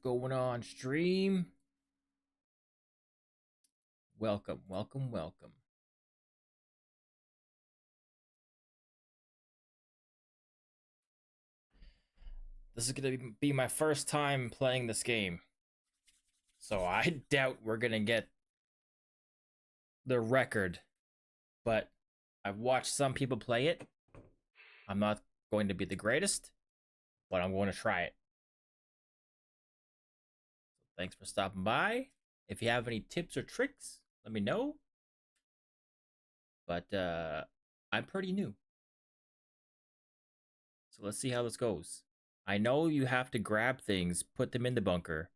Going on stream? Welcome, welcome, welcome. This is gonna be my first time playing this game, so I doubt we're gonna get the record, but I've watched some people play it. I'm not going to be the greatest, but I'm going to try it. Thanks for stopping by. If you have any tips or tricks, let me know. But I'm pretty new, so let's see how this goes. I know you have to grab things, put them in the bunker,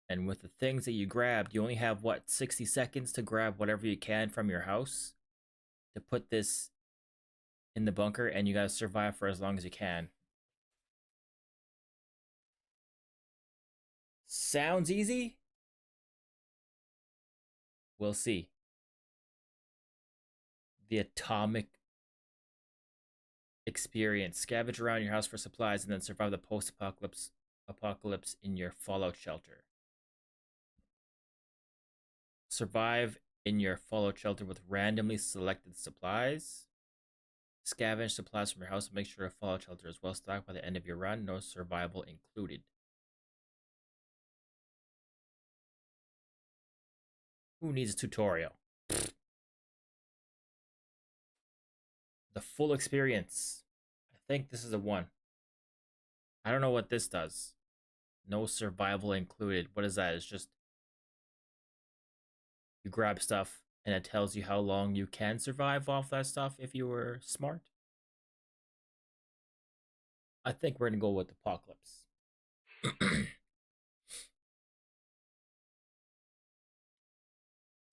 and with the things that you grabbed, you only have, what, 60 seconds to grab whatever you can from your house to put this in the bunker, and you gotta survive for as long as you can. Sounds easy? We'll see. The atomic experience. Scavenge around your house for supplies and then survive the post-apocalypse in your fallout shelter. Survive in your fallout shelter with randomly selected supplies. Scavenge supplies from your house and make sure your fallout shelter is well stocked by the end of your run. No survival included. Who needs a tutorial? The full experience. I think this is a 1. I don't know what this does. No survival included. What is that? It's just you grab stuff and it tells you how long you can survive off that stuff if you were smart. I think we're gonna go with Apocalypse.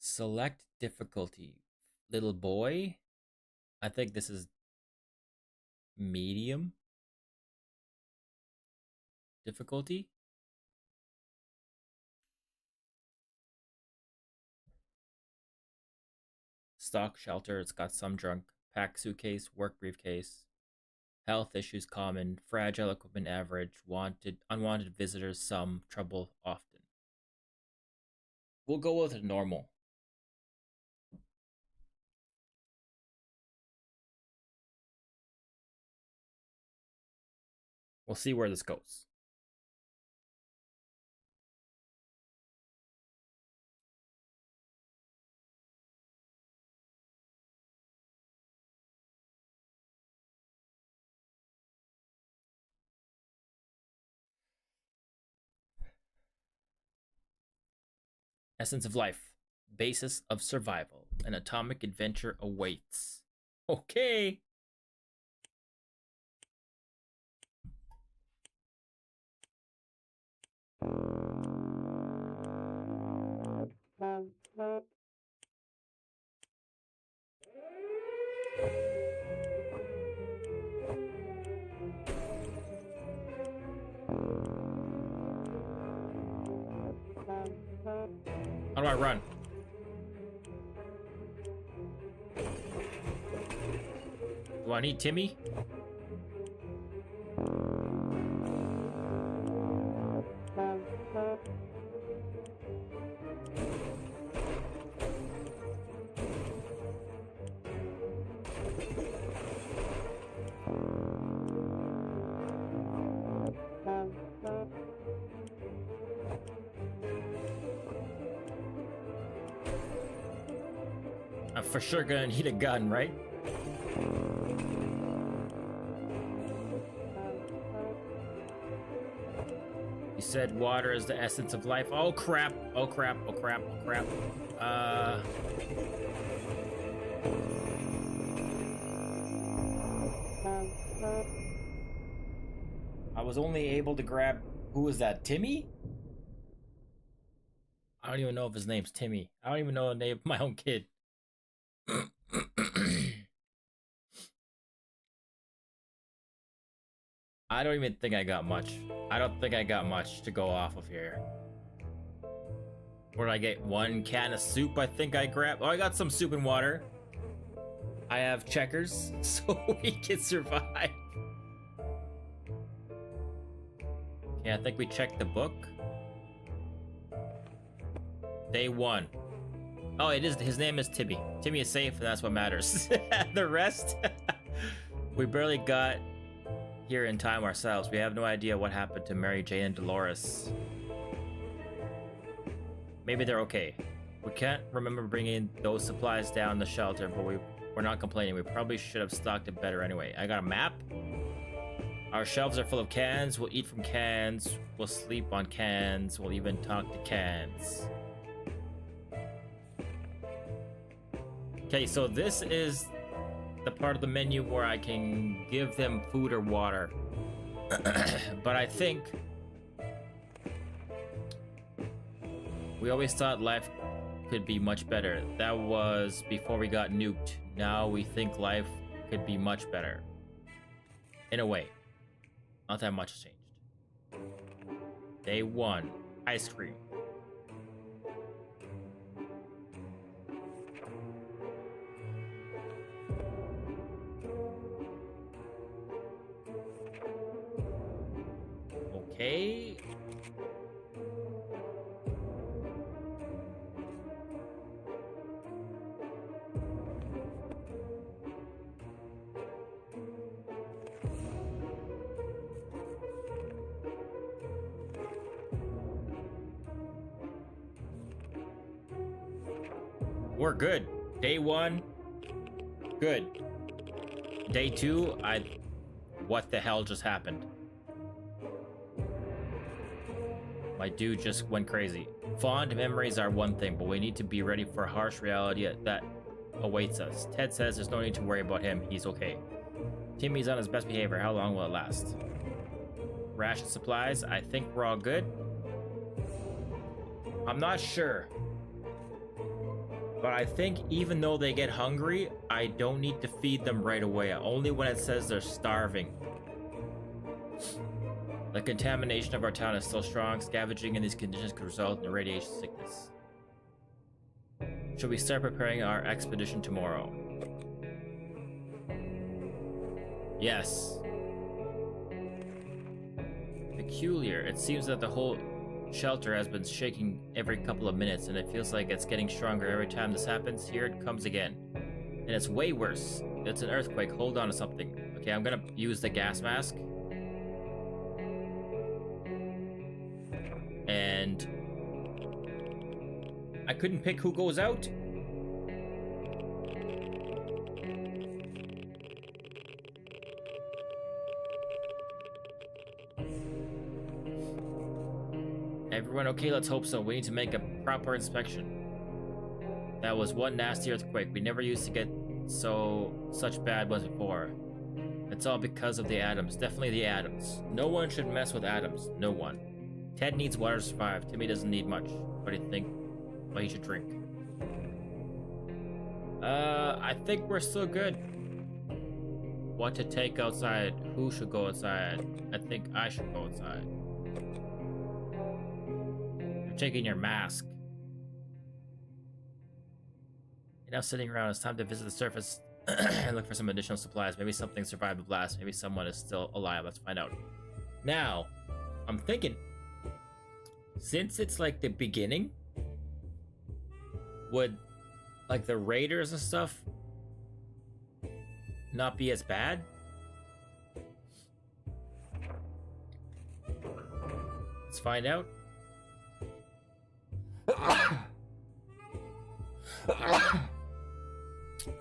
Select difficulty. Little boy. I think this is medium difficulty. Stock shelter, it's got some junk. Pack suitcase, work briefcase. Health issues common. Fragile equipment average. Unwanted visitors some. Trouble often. We'll go with normal. We'll see where this goes. Essence of life. Basis of survival. An atomic adventure awaits. Okay. How do I run? Do I need Timmy? I'm for sure gonna need a gun, right? You said water is the essence of life. Oh crap, oh crap, oh crap, oh crap. I was only able to grab, who was that, Timmy? I don't even know if his name's Timmy. I don't even know the name of my own kid. I don't even think I got much. I don't think I got much to go off of here. Where did I get? 1 can of soup, I think I grabbed. Oh, I got some soup and water. I have checkers, so we can survive. Okay, I think we checked the book. Day 1. Oh, it is. His name is Timmy. Timmy is safe, and that's what matters. The rest, we barely got here in time ourselves. We have no idea what happened to Mary Jane and Dolores. Maybe they're okay. We can't remember bringing those supplies down the shelter, but we're not complaining. We probably should have stocked it better anyway. I got a map. Our shelves are full of cans. We'll eat from cans. We'll sleep on cans. We'll even talk to cans. Okay, so this is the part of the menu where I can give them food or water. But I think we always thought life could be much better. That was before we got nuked. Now we think life could be much better. In a way. Not that much has changed. Day 1. Ice cream. Okay. We're good. Day 1, good. Day 2, what the hell just happened? My dude just went crazy. Fond memories are one thing, but we need to be ready for a harsh reality that awaits us. Ted says there's no need to worry about him. He's okay. Timmy's on his best behavior. How long will it last? Ration supplies. I think we're all good. I'm not sure. But I think even though they get hungry, I don't need to feed them right away. Only when it says they're starving. The contamination of our town is still strong. Scavenging in these conditions could result in radiation sickness. Should we start preparing our expedition tomorrow? Yes. Peculiar. It seems that the whole shelter has been shaking every couple of minutes, and it feels like it's getting stronger every time this happens. Here it comes again. And it's way worse. It's an earthquake. Hold on to something. Okay, I'm gonna use the gas mask. And I couldn't pick who goes out. Everyone okay? Let's hope so. We need to make a proper inspection. That was one nasty earthquake. We never used to get such bad ones before. It's all because of the atoms. Definitely the atoms. No one should mess with atoms. No one. Ted needs water to survive. Timmy doesn't need much. What do you think? Well, he should drink. I think we're still good. What to take outside? Who should go outside? I think I should go outside. You're taking your mask. You're now sitting around. It's time to visit the surface and look for some additional supplies. Maybe something survived the blast. Maybe someone is still alive. Let's find out. Now, I'm thinking, since it's like the beginning, would like the raiders and stuff not be as bad? Let's find out.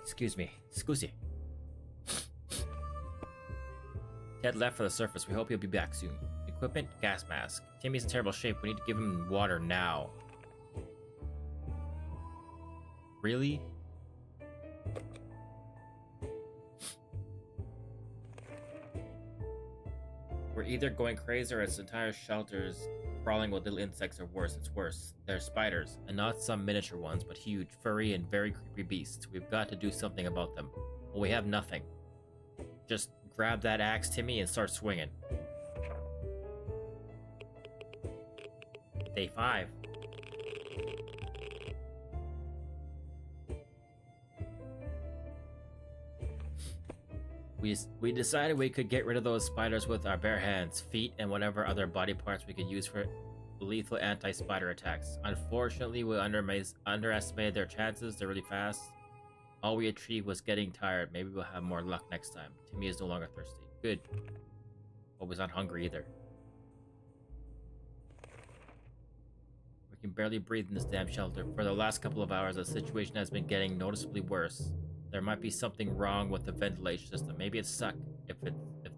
Excuse me. Scusi. Ted left for the surface. We hope he'll be back soon. Equipment, gas mask. Timmy's in terrible shape. We need to give him water now. Really? We're either going crazy or its entire shelter's crawling with little insects, or worse. It's worse. They're spiders, and not some miniature ones, but huge, furry, and very creepy beasts. We've got to do something about them. Well, we have nothing. Just grab that axe, Timmy, and start swinging. Day 5. We decided we could get rid of those spiders with our bare hands, feet, and whatever other body parts we could use for lethal anti-spider attacks. Unfortunately, we underestimated their chances. They're really fast. All we achieved was getting tired. Maybe we'll have more luck next time. Timmy is no longer thirsty. Good. But was not hungry either. We can barely breathe in this damn shelter. For the last couple of hours, the situation has been getting noticeably worse. There might be something wrong with the ventilation system. Maybe it's stuck. If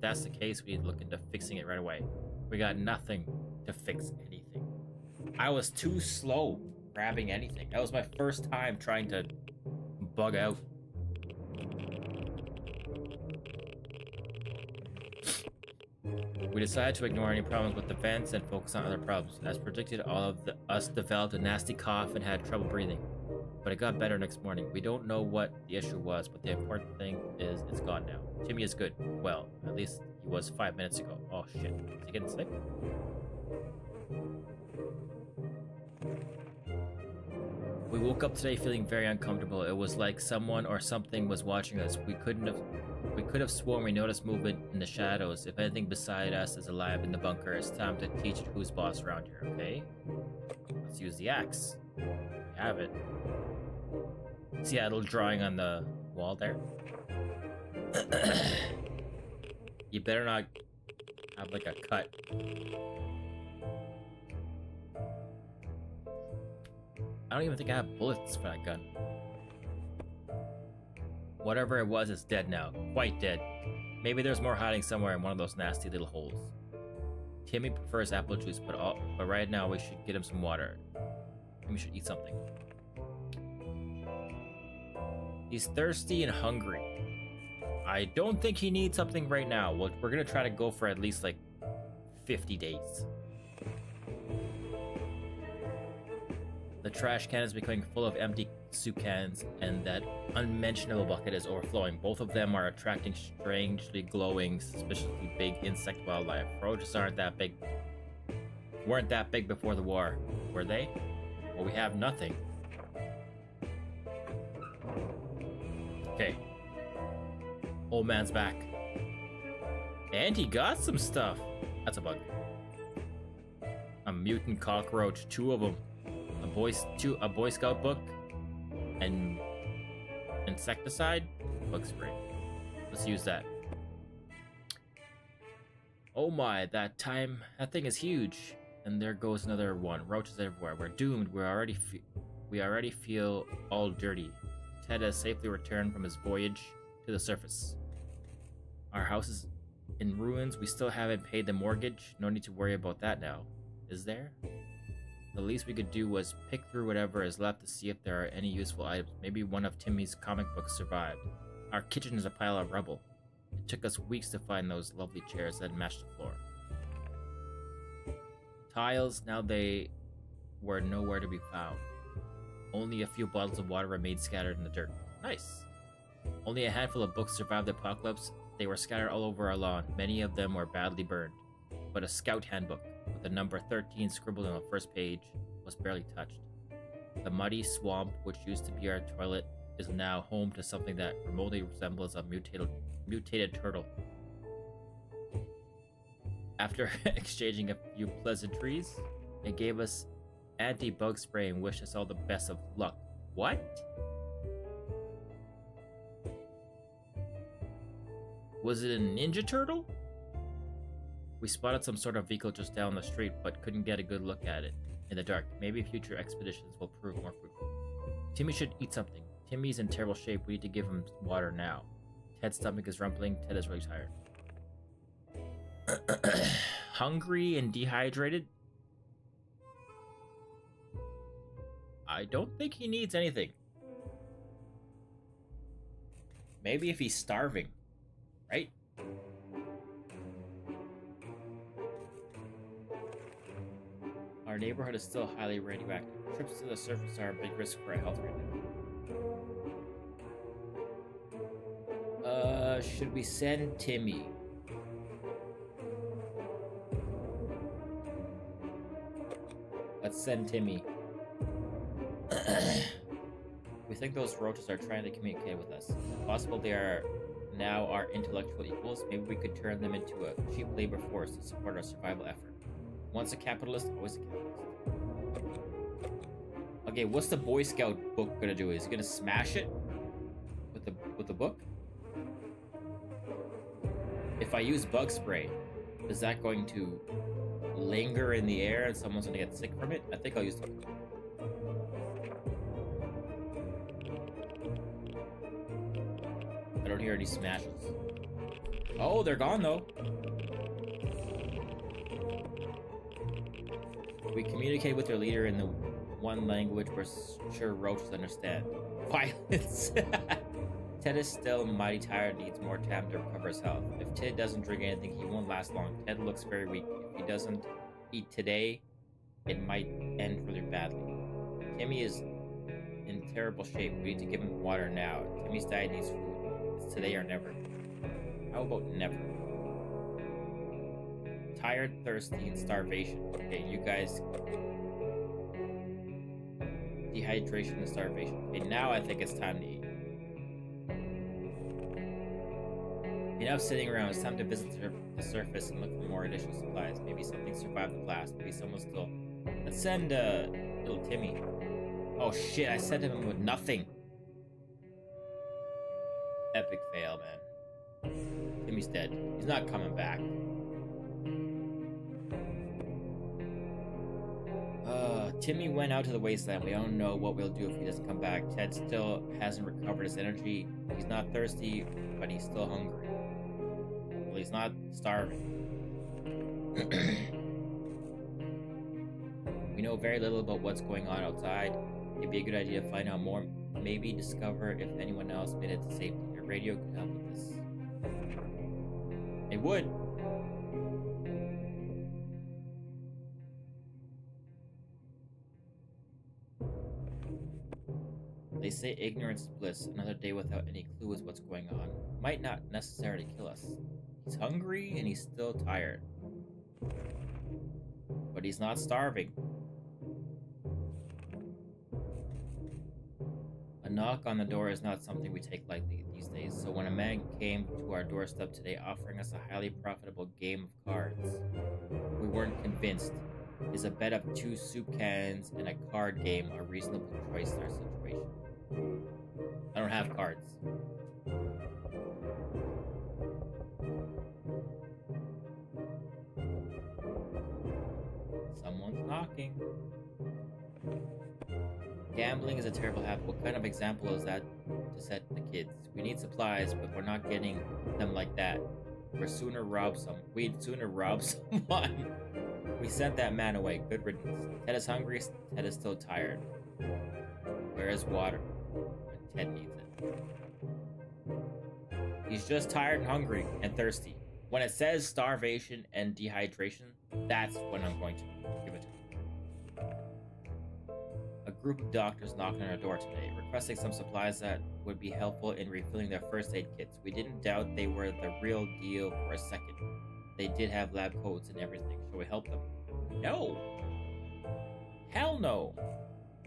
that's the case, we need to look into fixing it right away. We got nothing to fix anything. I was too slow grabbing anything. That was my first time trying to bug out. We decided to ignore any problems with the vents and focus on other problems. As predicted, all of us developed a nasty cough and had trouble breathing. But it got better next morning. We don't know what the issue was, but the important thing is it's gone now. Timmy is good. Well, at least he was 5 minutes ago. Oh shit. Is he getting sick? We woke up today feeling very uncomfortable. It was like someone or something was watching us. We could have sworn we noticed movement in the shadows. If anything beside us is alive in the bunker, it's time to teach it who's boss around here, okay? Let's use the axe. We have it. See that little drawing on the wall there? You better not have like a cut. I don't even think I have bullets for that gun. Whatever it was is dead now. Quite dead. Maybe there's more hiding somewhere in one of those nasty little holes. Timmy prefers apple juice, but right now we should get him some water. Maybe we should eat something. He's thirsty and hungry. I don't think he needs something right now. We're gonna try to go for at least like 50 days. The trash can is becoming full of empty soup cans, and that unmentionable bucket is overflowing. Both of them are attracting strangely glowing, suspiciously big insect wildlife. Roaches weren't that big before the war, were they? Well, we have nothing. Okay. Old man's back. And he got some stuff. That's a bug. A mutant cockroach, 2 of them. A Boy Scout book. And insecticide. Bug spray. Let's use that. Oh my, that thing is huge. And there goes another one. Roaches everywhere. We're doomed. We already feel all dirty. Ted has safely returned from his voyage to the surface. Our house is in ruins. We still haven't paid the mortgage. No need to worry about that now. Is there? The least we could do was pick through whatever is left to see if there are any useful items. Maybe one of Timmy's comic books survived. Our kitchen is a pile of rubble. It took us weeks to find those lovely chairs that matched the floor. Tiles, now they were nowhere to be found. Only a few bottles of water remained scattered in the dirt. Nice. Only a handful of books survived the apocalypse. They were scattered all over our lawn. Many of them were badly burned. But a scout handbook, with the number 13 scribbled on the first page, was barely touched. The muddy swamp, which used to be our toilet, is now home to something that remotely resembles a mutated turtle. After exchanging a few pleasantries, it gave us anti-bug spray and wished us all the best of luck. What? Was it a ninja turtle? We spotted some sort of vehicle just down the street, but couldn't get a good look at it in the dark. Maybe future expeditions will prove more fruitful. Timmy should eat something. Timmy's in terrible shape. We need to give him water now. Ted's stomach is rumbling. Ted is really tired. Hungry and dehydrated? I don't think he needs anything. Maybe if he's starving, right? Our neighborhood is still highly radioactive. Trips to the surface are a big risk for our health right now. Should we send Timmy? Let's send Timmy. We think those roaches are trying to communicate with us. It's possible they are now our intellectual equals. Maybe we could turn them into a cheap labor force to support our survival effort. Once a capitalist, always a capitalist. Okay, what's the Boy Scout book gonna do? Is it gonna smash it with the book? If I use bug spray, is that going to linger in the air and someone's gonna get sick from it? I think I'll use the book. I don't hear any smashes. Oh, they're gone though. We communicate with their leader in the one language we're sure roaches understand. Violence. Ted is still mighty tired and needs more time to recover his health. If Ted doesn't drink anything, he won't last long. Ted looks very weak. If he doesn't eat today, it might end really badly. Timmy is in terrible shape. We need to give him water now. Timmy's diet needs food. It's today or never. How about never? Tired, thirsty, and starvation. Okay, you guys. Dehydration and starvation. Okay, now I think it's time to eat. Enough sitting around. It's time to visit the surface and look for more additional supplies. Maybe something survived the blast. Maybe someone's still... Let's send little Timmy. Oh shit, I sent him with nothing. Epic fail, man. Timmy's dead. He's not coming back. Timmy went out to the wasteland. We don't know what we'll do if he doesn't come back. Ted still hasn't recovered his energy. He's not thirsty, but he's still hungry. Well, he's not starving. We know very little about what's going on outside. It'd be a good idea to find out more. Maybe discover if anyone else made it to safety. Your radio could help with this. It would. They say ignorance is bliss. Another day without any clue is what's going on. Might not necessarily kill us. He's hungry and he's still tired. But he's not starving. A knock on the door is not something we take lightly. days, so when a man came to our doorstep today offering us a highly profitable game of cards, we weren't convinced. Is a bet of 2 soup cans and a card game a reasonable choice in our situation? I don't have cards. Someone's knocking. Gambling is a terrible habit. What kind of example is that to set the kids? We need supplies, but we're not getting them like that. We'd sooner rob someone. We sent that man away. Good riddance. Ted is hungry. Ted is still tired. Where is water? When Ted needs it. He's just tired and hungry and thirsty. When it says starvation and dehydration, that's when I'm going to give it to him. A group of doctors knocked on our door today, requesting some supplies that would be helpful in refilling their first aid kits. We didn't doubt they were the real deal for a second. They did have lab coats and everything. Shall we help them? No. Hell no.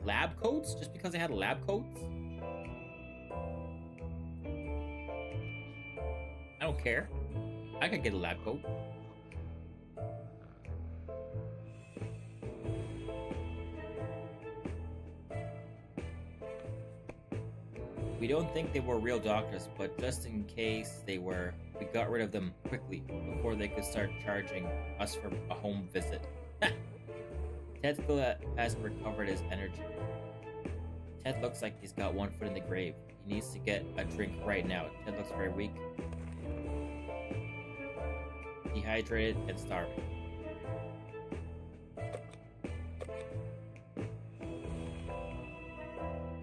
Lab coats? Just because they had lab coats? I don't care. I could get a lab coat. We don't think they were real doctors, but just in case they were, we got rid of them quickly before they could start charging us for a home visit. Ted still hasn't recovered his energy. Ted looks like he's got one foot in the grave. He needs to get a drink right now. Ted looks very weak, dehydrated, and starving.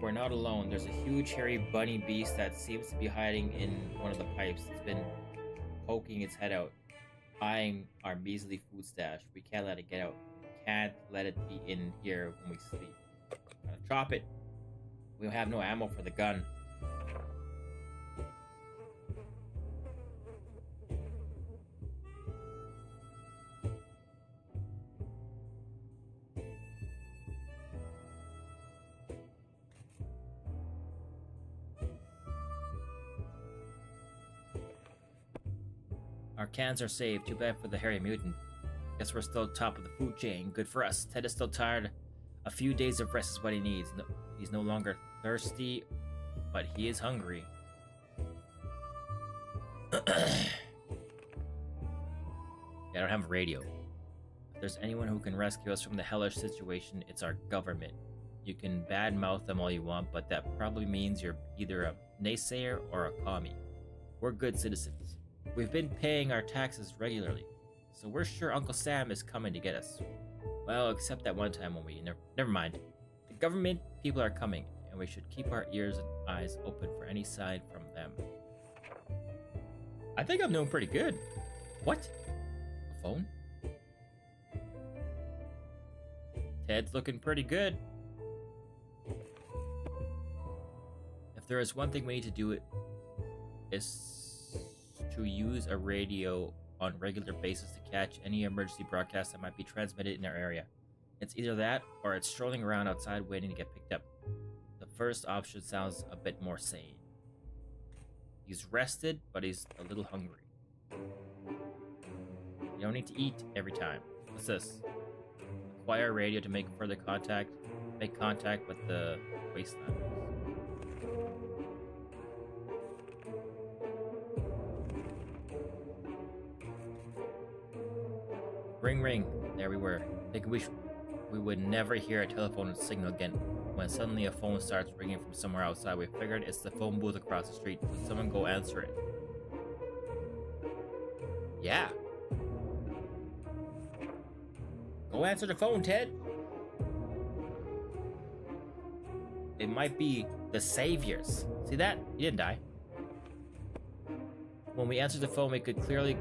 We're not alone. There's a huge hairy bunny beast that seems to be hiding in one of the pipes. It's been poking its head out, eyeing our measly food stash. We can't let it get out. We can't let it be in here when we sleep. Gotta chop it. We have no ammo for the gun. Our cans are saved. Too bad for the hairy mutant. Guess we're still top of the food chain. Good for us. Ted is still tired. A few days of rest is what he needs. No, he's no longer thirsty, but he is hungry. I don't have a radio. If there's anyone who can rescue us from the hellish situation, it's our government. You can badmouth them all you want, but that probably means you're either a naysayer or a commie. We're good citizens. We've been paying our taxes regularly, so we're sure Uncle Sam is coming to get us. Well, except that one time when we... Never mind. The government people are coming, and we should keep our ears and eyes open for any sign from them. I think I'm doing pretty good. What? A phone? Ted's looking pretty good. If there is one thing we need to do, it is to use a radio on a regular basis to catch any emergency broadcast that might be transmitted in our area. It's either that, or it's strolling around outside waiting to get picked up. The first option sounds a bit more sane. He's rested, but he's a little hungry. You don't need to eat every time. What's this? Acquire radio to make further contact. Make contact with the wasteland. Ring ring. There we were. Thinking we would never hear a telephone signal again. When suddenly a phone starts ringing from somewhere outside, we figured it's the phone booth across the street. So someone go answer it. Yeah. Go answer the phone, Ted. It might be the saviors. See that? He didn't die. When we answered the phone, we could clearly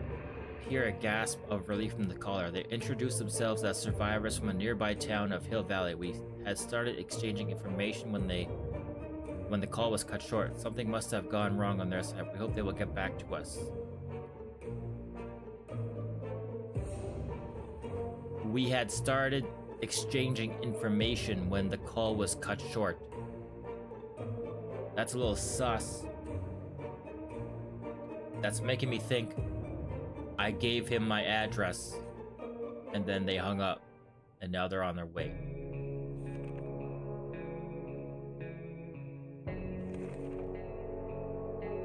hear a gasp of relief from the caller. They introduced themselves as survivors from a nearby town of Hill Valley. We had started exchanging information when the call was cut short. Something must have gone wrong on their side. We hope they will get back to us. We had started exchanging information when the call was cut short. That's a little sus. That's making me think I gave him my address, and then they hung up, and now they're on their way.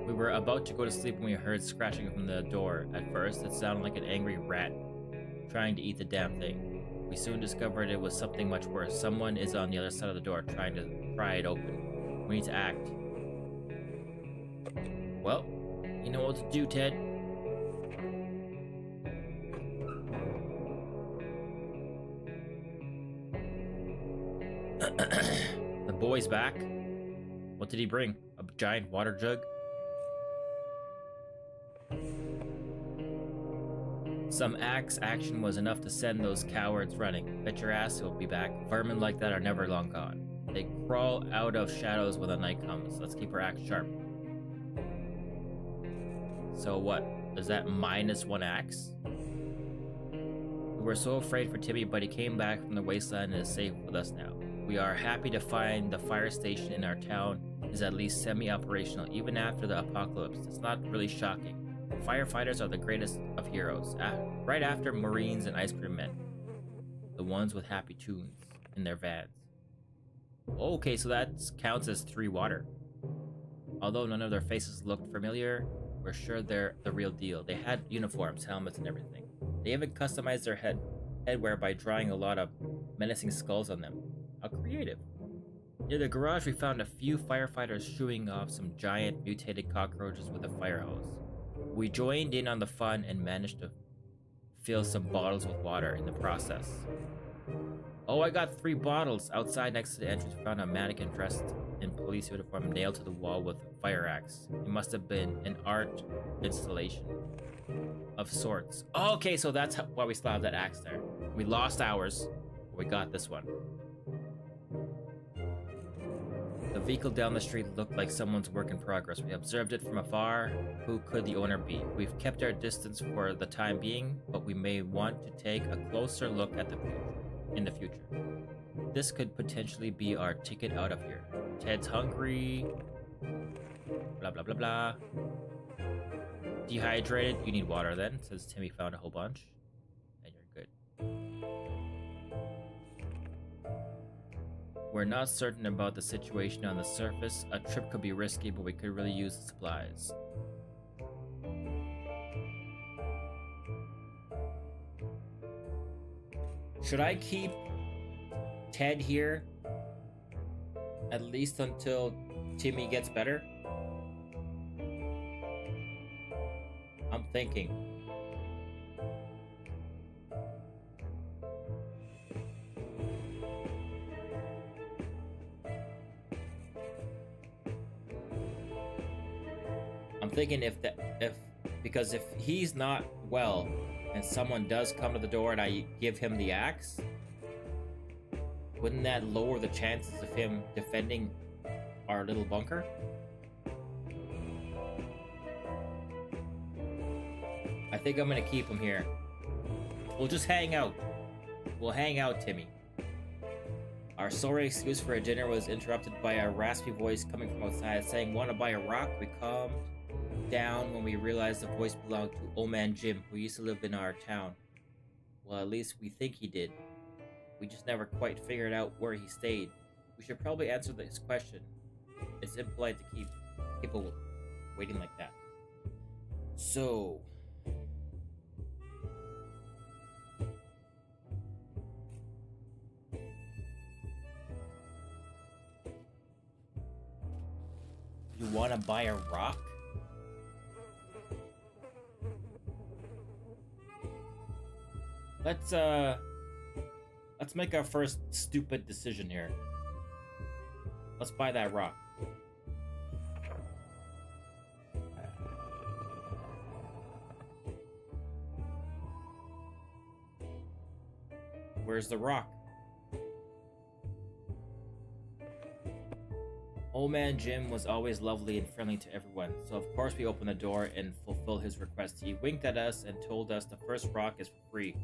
We were about to go to sleep when we heard scratching from the door. At first, it sounded like an angry rat trying to eat the damn thing. We soon discovered it was something much worse. Someone is on the other side of the door trying to pry it open. We need to act. Well, you know what to do, Ted. The boy's back. What did he bring? A giant water jug? Some axe action was enough to send those cowards running. Bet your ass he'll be back. Vermin like that are never long gone. They crawl out of shadows when the night comes. Let's keep our axe sharp. So what? Is that -1 axe? We were so afraid for Timmy, but he came back from the wasteland and is safe with us now. We are happy to find the fire station in our town is at least semi-operational, even after the apocalypse. It's not really shocking. Firefighters are the greatest of heroes, right after Marines and ice cream men. The ones with happy tunes in their vans. Okay, so that counts as 3 water. Although none of their faces looked familiar, we're sure they're the real deal. They had uniforms, helmets, and everything. They even customized their headwear by drawing a lot of menacing skulls on them. How creative. Near the garage, we found a few firefighters shooing off some giant mutated cockroaches with a fire hose. We joined in on the fun and managed to fill some bottles with water in the process. Oh, I got 3 bottles. Outside next to the entrance, we found a mannequin dressed in police uniform nailed to the wall with a fire axe. It must have been an art installation of sorts. Oh, okay, so that's why we still have that axe there. We lost ours, but we got this one. The vehicle down the street looked like someone's work in progress. We observed it from afar. Who could the owner be? We've kept our distance for the time being, but we may want to take a closer look at the future. In the future. This could potentially be our ticket out of here. Ted's hungry. Blah, blah, blah, blah. Dehydrated. You need water then, says Timmy found a whole bunch. And you're good. We're not certain about the situation on the surface. A trip could be risky, but we could really use the supplies. Should I keep Ted here at least until Timmy gets better? I'm thinking. Because if he's not well and someone does come to the door and I give him the axe, wouldn't that lower the chances of him defending our little bunker? I think I'm gonna keep him here. We'll just hang out. We'll hang out, Timmy. Our sorry excuse for a dinner was interrupted by a raspy voice coming from outside saying, "Wanna buy a rock?" We calmed down when we realized the voice belonged to Old Man Jim, who used to live in our town. Well, at least we think he did. We just never quite figured out where he stayed. We should probably answer this question. It's impolite to keep people waiting like that. So... you want to buy a rock? Let's make our first stupid decision here. Let's buy that rock. Where's the rock? Old Man Jim was always lovely and friendly to everyone, so of course we opened the door and fulfilled his request. He winked at us and told us the first rock is for free,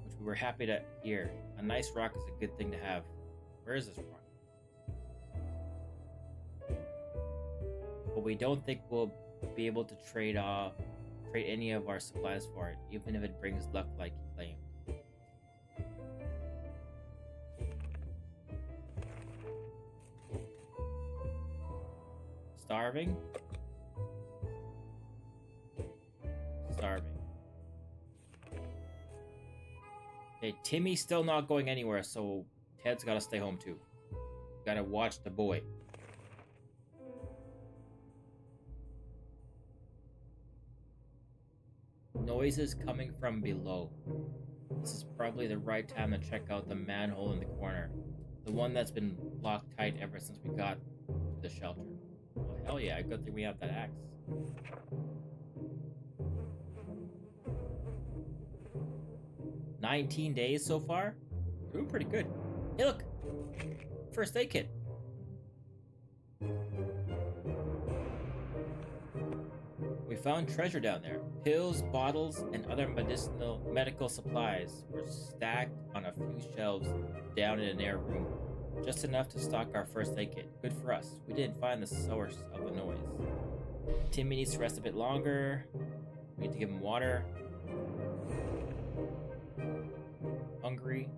which we were happy to hear. A nice rock is a good thing to have. Where is this rock? But we don't think we'll be able to trade off trade any of our supplies for it, even if it brings luck like he claimed. Starving? Starving. Okay, Timmy's still not going anywhere, so Ted's gotta stay home too. Gotta watch the boy. Noises coming from below. This is probably the right time to check out the manhole in the corner. The one that's been locked tight ever since we got to the shelter. Well, hell yeah, good thing we have that axe. "19 days so far? We're doing pretty good. Hey look! First aid kit. We found treasure down there. Pills, bottles, and other medical supplies were stacked on a few shelves down in an air room. Just enough to stock our first aid kit. Good for us. We didn't find the source of the noise. Timmy needs to rest a bit longer. We need to give him water. Hungry.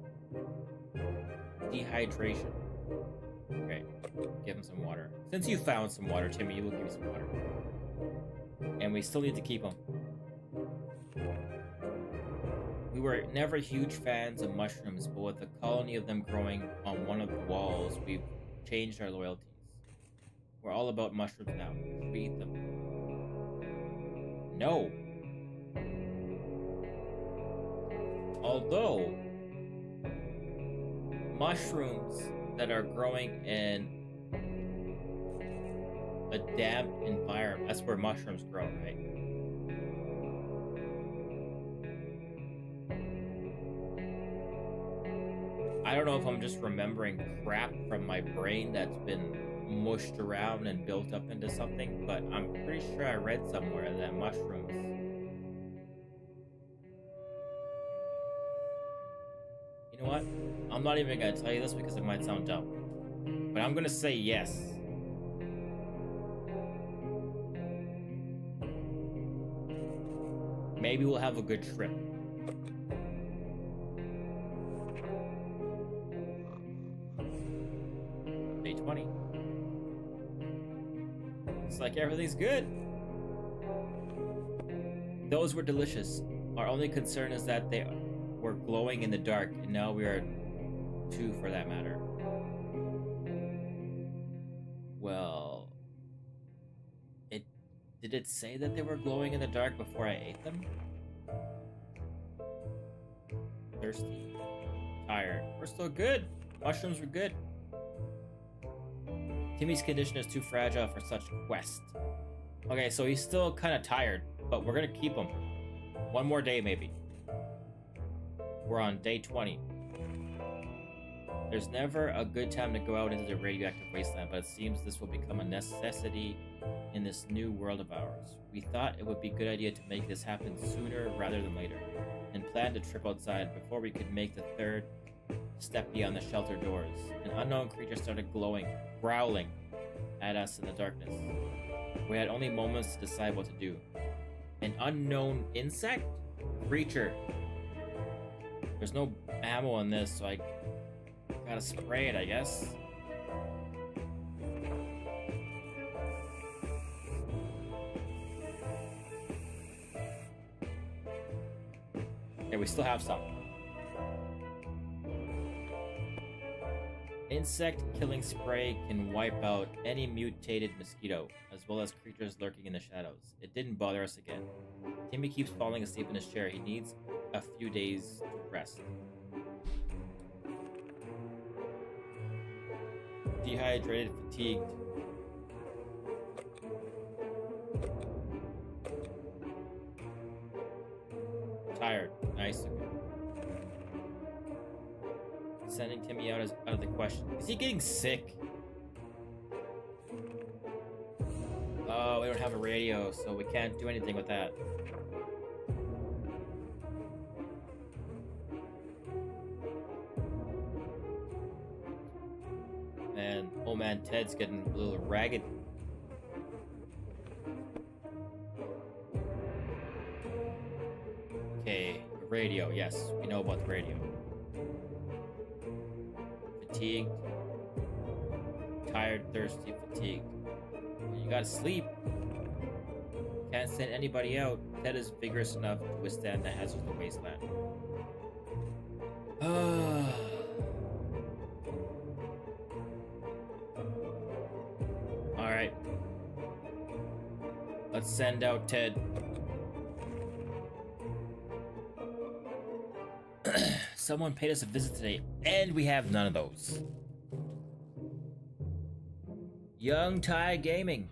Dehydration. Okay, give him some water. Since you found some water, Timmy, we'll give you some water. And we still need to keep him. We were never huge fans of mushrooms, but with a colony of them growing on one of the walls, we've changed our loyalties. We're all about mushrooms now. Should we eat them? No. Although, mushrooms that are growing in a damp environment, that's where mushrooms grow, right? I don't know if I'm just remembering crap from my brain that's been mushed around and built up into something, but I'm pretty sure I read somewhere that mushrooms You know what? I'm not even gonna tell you this because it might sound dumb, but I'm gonna say yes. Maybe we'll have a good trip. Day 20. It's like everything's good. Those were delicious. Our only concern is that they were glowing in the dark, and now we are two for that matter. Well, did it say that they were glowing in the dark before I ate them? Thirsty. Tired. We're still good. Mushrooms were good. Timmy's condition is too fragile for such a quest. Okay, so he's still kind of tired, but we're gonna keep him. One more day, maybe. We're on day 20. There's never a good time to go out into the radioactive wasteland, but it seems this will become a necessity in this new world of ours. We thought it would be a good idea to make this happen sooner rather than later, and planned a trip outside before we could make the third step beyond the shelter doors. An unknown creature started growling at us in the darkness. We had only moments to decide what to do. An unknown insect? Creature. There's no ammo on this, so I gotta spray it, I guess. Yeah, we still have some. Insect killing spray can wipe out any mutated mosquito, as well as creatures lurking in the shadows. It didn't bother us again. Timmy keeps falling asleep in his chair. He needs a few days to rest. Dehydrated, fatigued. Tired. Nice. Sending Timmy out is out of the question. Is he getting sick? Oh, we don't have a radio, so we can't do anything with that. And old man Ted's getting a little ragged. radio. Yes, we know about the radio. Fatigued. Tired, thirsty, fatigued. When you gotta sleep. Can't send anybody out. Ted is vigorous enough to withstand the hazards of the wasteland. Alright. Let's send out Ted. Someone paid us a visit today, and we have none of those. Young Thai Gaming.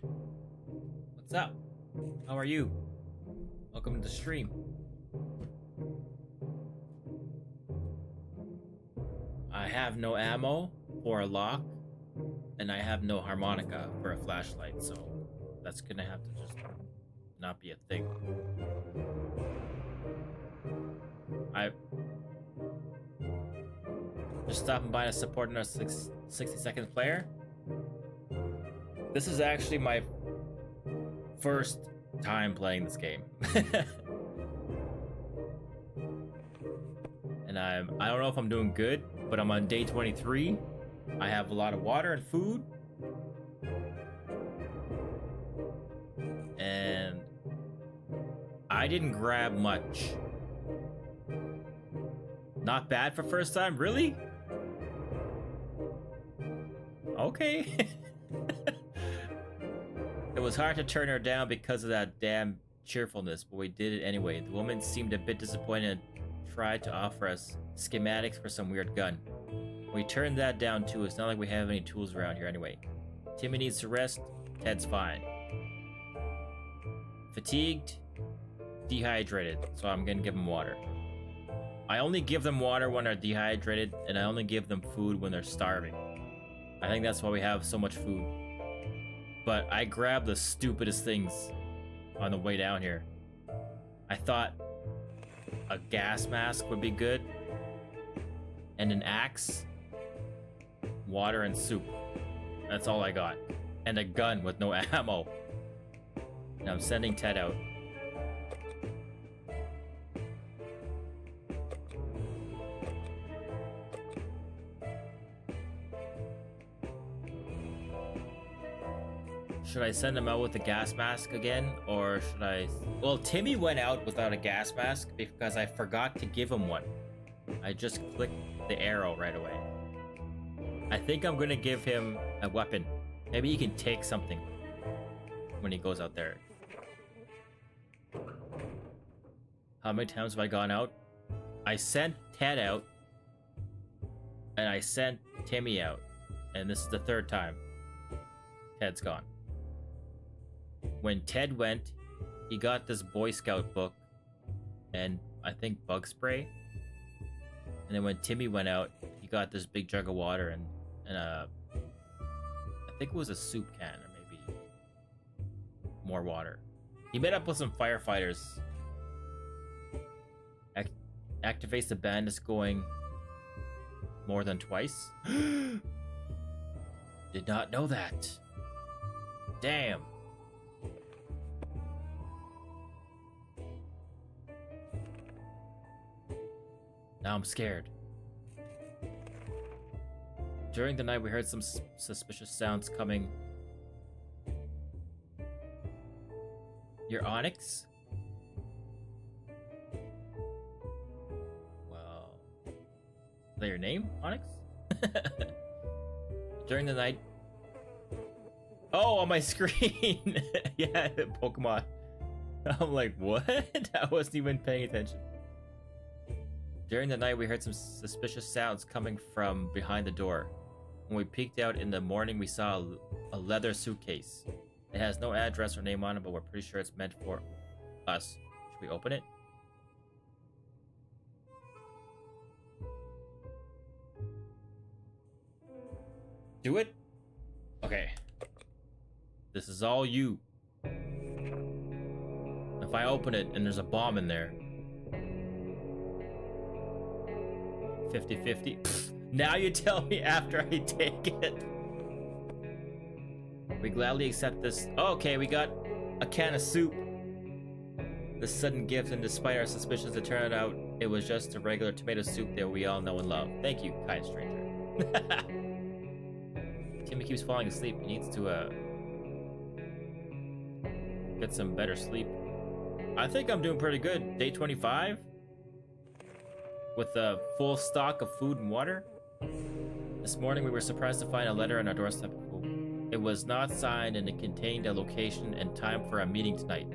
What's up? How are you? Welcome to the stream. I have no ammo for a lock, and I have no harmonica for a flashlight, so that's gonna have to just not be a thing. Just stopping by to support our 60-second player. This is actually my first time playing this game. And I don't know if I'm doing good, but I'm on day 23. I have a lot of water and food. And I didn't grab much. Not bad for first time, really? Okay. It was hard to turn her down because of that damn cheerfulness, but we did it anyway. The woman seemed a bit disappointed and tried to offer us schematics for some weird gun. We turned that down too. It's not like we have any tools around here anyway. Timmy needs to rest. Ted's fine. Fatigued, dehydrated, so I'm gonna give them water. I only give them water when they're dehydrated, and I only give them food when they're starving. I think that's why we have so much food. But I grabbed the stupidest things on the way down here. I thought a gas mask would be good, and an axe, water, and soup. That's all I got. And a gun with no ammo. And I'm sending Ted out. Should I send him out with a gas mask again, or should I... Well, Timmy went out without a gas mask because I forgot to give him one. I just clicked the arrow right away. I think I'm gonna give him a weapon. Maybe he can take something when he goes out there. How many times have I gone out? I sent Ted out, and I sent Timmy out, and this is the third time. Ted's gone. When Ted went, he got this Boy Scout book and I think bug spray. And then when Timmy went out, he got this big jug of water and I think it was a soup can or maybe more water. He met up with some firefighters. Activates the bandits going more than twice. Did not know that. Damn. Now I'm scared. During the night, we heard some suspicious sounds coming. Your Onyx? Well... Is that your name, Onyx? During the night... Oh, on my screen! Yeah, Pokemon. I'm like, what? I wasn't even paying attention. During the night, we heard some suspicious sounds coming from behind the door. When we peeked out in the morning, we saw a leather suitcase. It has no address or name on it, but we're pretty sure it's meant for us. Should we open it? Do it? Okay. This is all you. If I open it and there's a bomb in there, 50-50. Now you tell me after I take it. We gladly accept this. Oh, okay, we got a can of soup. This sudden gift, and despite our suspicions, it turned out It was just a regular tomato soup that we all know and love. Thank you, kind stranger. Timmy keeps falling asleep. He needs to get some better sleep. I think I'm doing pretty good. Day 25 with a full stock of food and water. This morning we were surprised to find a letter on our doorstep. It was not signed and it contained a location and time for a meeting tonight.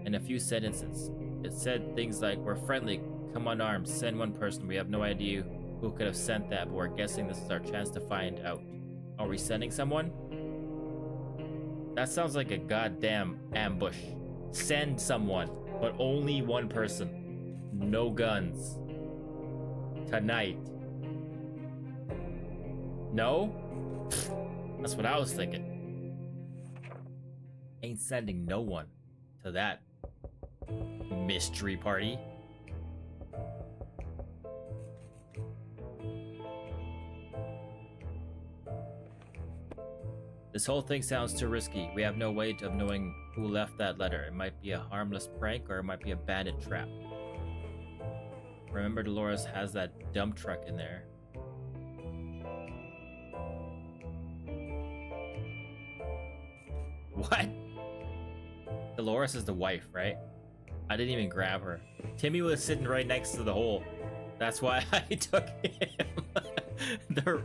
And a few sentences. It said things like, "We're friendly, come unarmed, send one person. We have no idea who could have sent that, but we're guessing this is our chance to find out." Are we sending someone? That sounds like a goddamn ambush. Send someone, but only one person. No guns. Tonight. No? That's what I was thinking. Ain't sending no one to that mystery party. This whole thing sounds too risky. We have no way of knowing who left that letter. It might be a harmless prank or it might be a bandit trap. Remember, Dolores has that dump truck in there. What? Dolores is the wife, right? I didn't even grab her. Timmy was sitting right next to the hole. That's why I took him.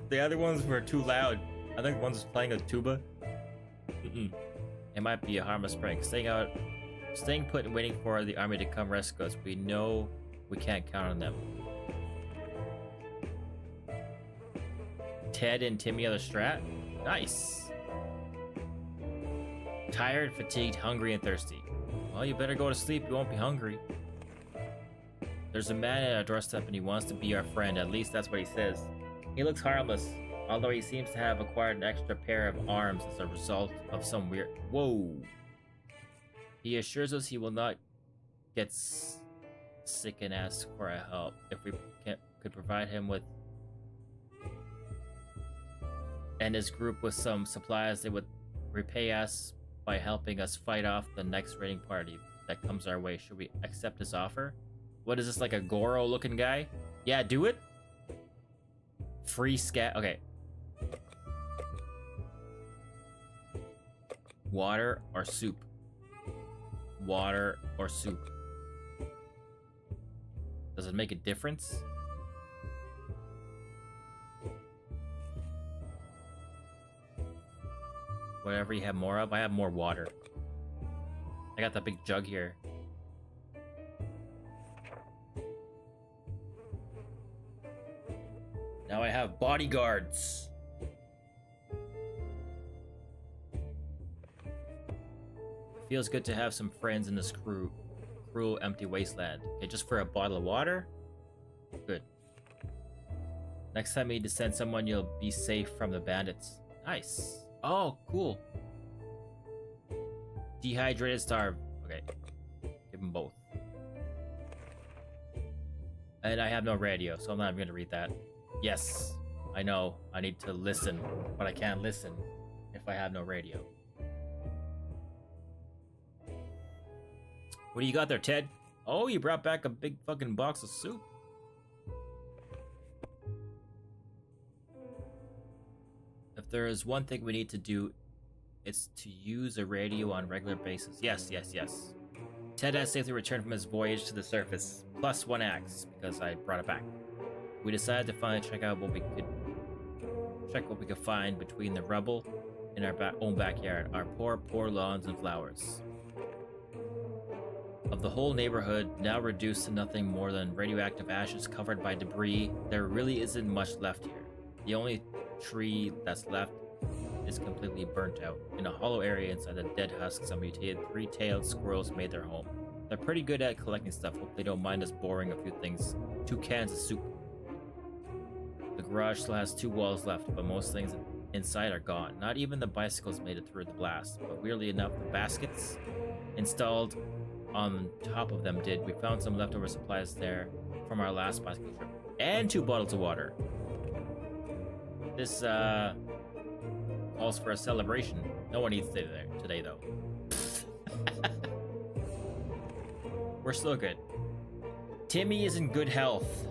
The other ones were too loud. I think one was playing a tuba. It might be a harmless prank. Staying put and waiting for the army to come rescue us. We know we can't count on them. Ted and Timmy are the strat. Nice. Tired, fatigued, hungry, and thirsty. Well, you better go to sleep. You won't be hungry. There's a man at our doorstep and he wants to be our friend. At least that's what he says. He looks harmless, although he seems to have acquired an extra pair of arms as a result of some weird... Whoa! He assures us he will not get sick and ask for our help. If we could provide him with... and his group with some supplies, they would repay us by helping us fight off the next raiding party that comes our way. Should we accept his offer? What is this, like a Goro looking guy? Yeah, do it. Free scat. Okay. Water or soup? Water or soup? Does it make a difference? Whatever you have more of. I have more water. I got that big jug here. Now I have bodyguards. Feels good to have some friends in this cruel, empty wasteland. Okay, just for a bottle of water? Good. Next time you need to send someone, you'll be safe from the bandits. Nice. Oh, cool. Dehydrated, starved. Okay. Give them both. And I have no radio, so I'm not even going to read that. Yes, I know. I need to listen, but I can't listen if I have no radio. What do you got there, Ted? Oh, you brought back a big fucking box of soup. If there is one thing we need to do, it's to use a radio on a regular basis. Yes, yes, yes. Ted has safely returned from his voyage to the surface, plus 1 axe, because I brought it back. We decided to finally check what we could find between the rubble in our own backyard, our poor lawns and flowers. Of the whole neighborhood, now reduced to nothing more than radioactive ashes covered by debris, there really isn't much left here. The only tree that's left is completely burnt out. In a hollow area inside the dead husks, some mutated 3-tailed squirrels made their home. They're pretty good at collecting stuff. Hope they don't mind us boring a few things. 2 cans of soup. The garage still has 2 walls left, but most things inside are gone. Not even the bicycles made it through the blast, but weirdly enough, the baskets installed on top of them did. We found some leftover supplies there from our last bicycle trip. And 2 bottles of water. This calls for a celebration. No one eats today though. We're still good. Timmy is in good health.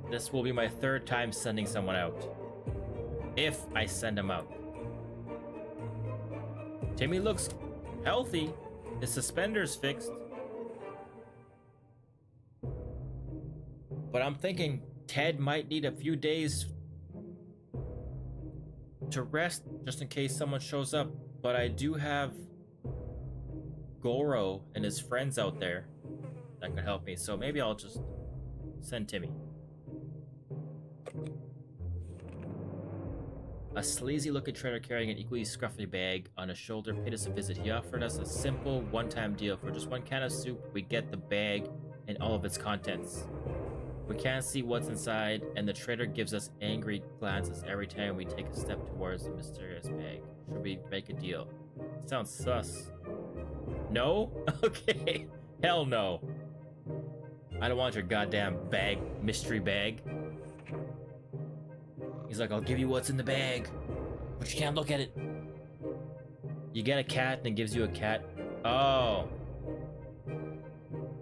This will be my 3rd time sending someone out. If I send him out. Timmy looks healthy. His suspender's fixed. But I'm thinking Ted might need a few days to rest just in case someone shows up. But I do have Goro and his friends out there that could help me. So maybe I'll just send Timmy. A sleazy-looking trader carrying an equally scruffy bag on his shoulder paid us a visit. He offered us a simple one-time deal. For just 1 can of soup, we get the bag and all of its contents. We can't see what's inside, and the trader gives us angry glances every time we take a step towards the mysterious bag. Should we make a deal? Sounds sus. No? Okay. Hell no. I don't want your goddamn bag, mystery bag. He's like, I'll give you what's in the bag, but you can't look at it. You get a cat and it gives you a cat. Oh.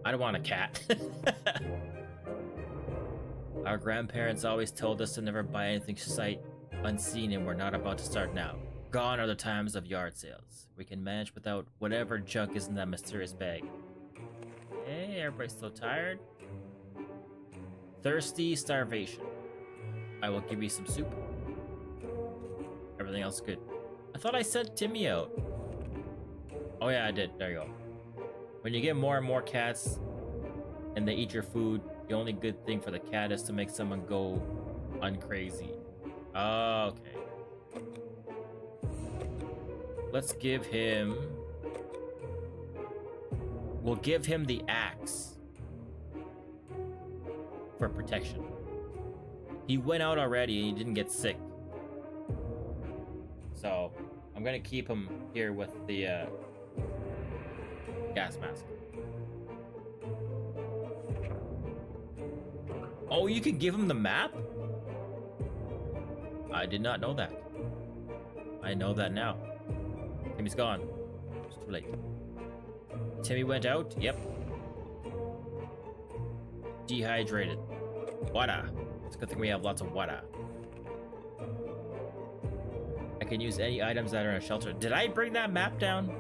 I don't want a cat. Our grandparents always told us to never buy anything sight unseen, and we're not about to start now. Gone are the times of yard sales. We can manage without whatever junk is in that mysterious bag. Hey, everybody's still tired? Thirsty starvation. I will give you some soup. Everything else good. I thought I sent Timmy out. Oh yeah, I did. There you go. When you get more and more cats and they eat your food, the only good thing for the cat is to make someone go uncrazy. Okay. Let's give him... We'll give him the axe for protection. He went out already and he didn't get sick. So, I'm gonna keep him here with the gas mask. Oh, you can give him the map? I did not know that. I know that now. Timmy's gone. It's too late. Timmy went out? Yep. Dehydrated. Water. It's a good thing we have lots of water. I can use any items that are in a shelter. Did I bring that map down?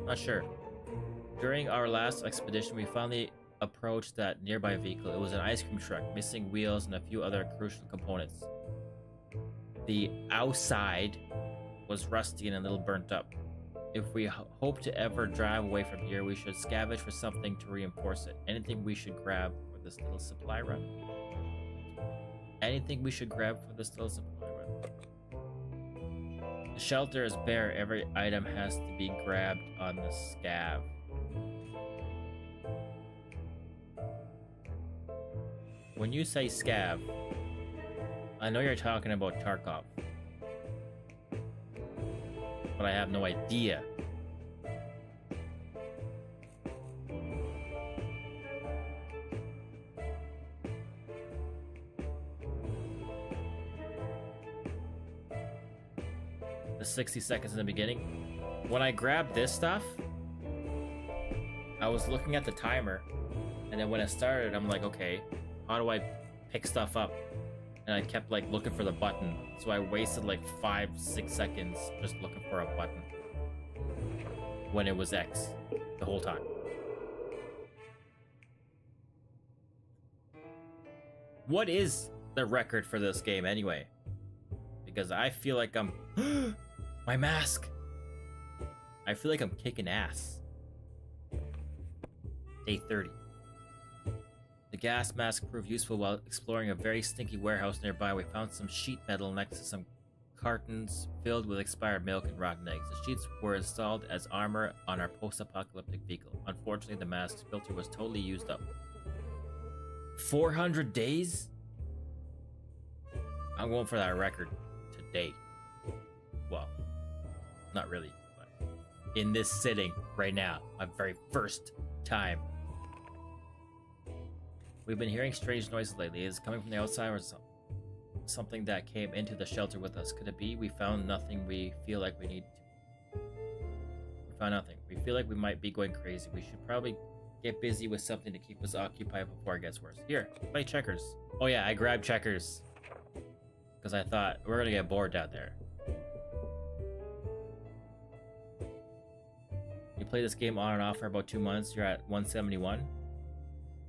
Not sure. During our last expedition, we finally approached that nearby vehicle. It was an ice cream truck, missing wheels and a few other crucial components. The outside was rusty and a little burnt up. If we hope to ever drive away from here, we should scavenge for something to reinforce it. Anything we should grab for this little supply run? Anything we should grab for this little supply run? The shelter is bare. Every item has to be grabbed on the scav. When you say scav, I know you're talking about Tarkov, but I have no idea. The 60 seconds in the beginning. When I grabbed this stuff, I was looking at the timer, and then when it started, I'm like, okay, how do I pick stuff up? And I kept like looking for the button, so I wasted like 5-6 seconds just looking for a button when it was X the whole time. What is the record for this game anyway? Because I feel like I'm my mask. I feel like I'm kicking ass. Day 30. The gas mask proved useful while exploring a very stinky warehouse nearby. We found some sheet metal next to some cartons filled with expired milk and rotten eggs. The sheets were installed as armor on our post-apocalyptic vehicle. Unfortunately, the mask's filter was totally used up. 400 days? I'm going for that record today. Well, not really, but in this sitting right now, my very first time. We've been hearing strange noises lately. Is it coming from the outside or something that came into the shelter with us? Could it be? We found nothing. We feel like we need to. We found nothing. We feel like we might be going crazy. We should probably get busy with something to keep us occupied before it gets worse. Here, play checkers. Oh yeah, I grabbed checkers. Because I thought, we're gonna get bored down there. You play this game on and off for about 2 months, you're at 171.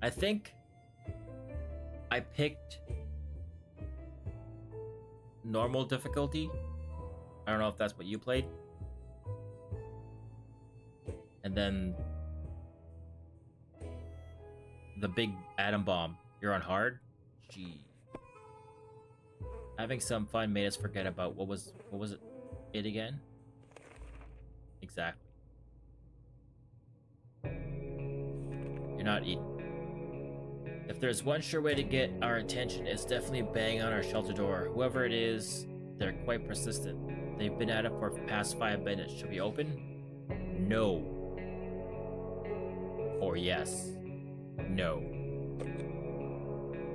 I think I picked normal difficulty. I don't know if that's what you played. And then the big atom bomb, you're on hard. Gee. Having some fun made us forget about what was it again? Exactly. You're not eating. If there's one sure way to get our attention, it's definitely bang on our shelter door. Whoever it is, they're quite persistent. They've been at it for the past 5 minutes. Should we open? No. Or yes. No.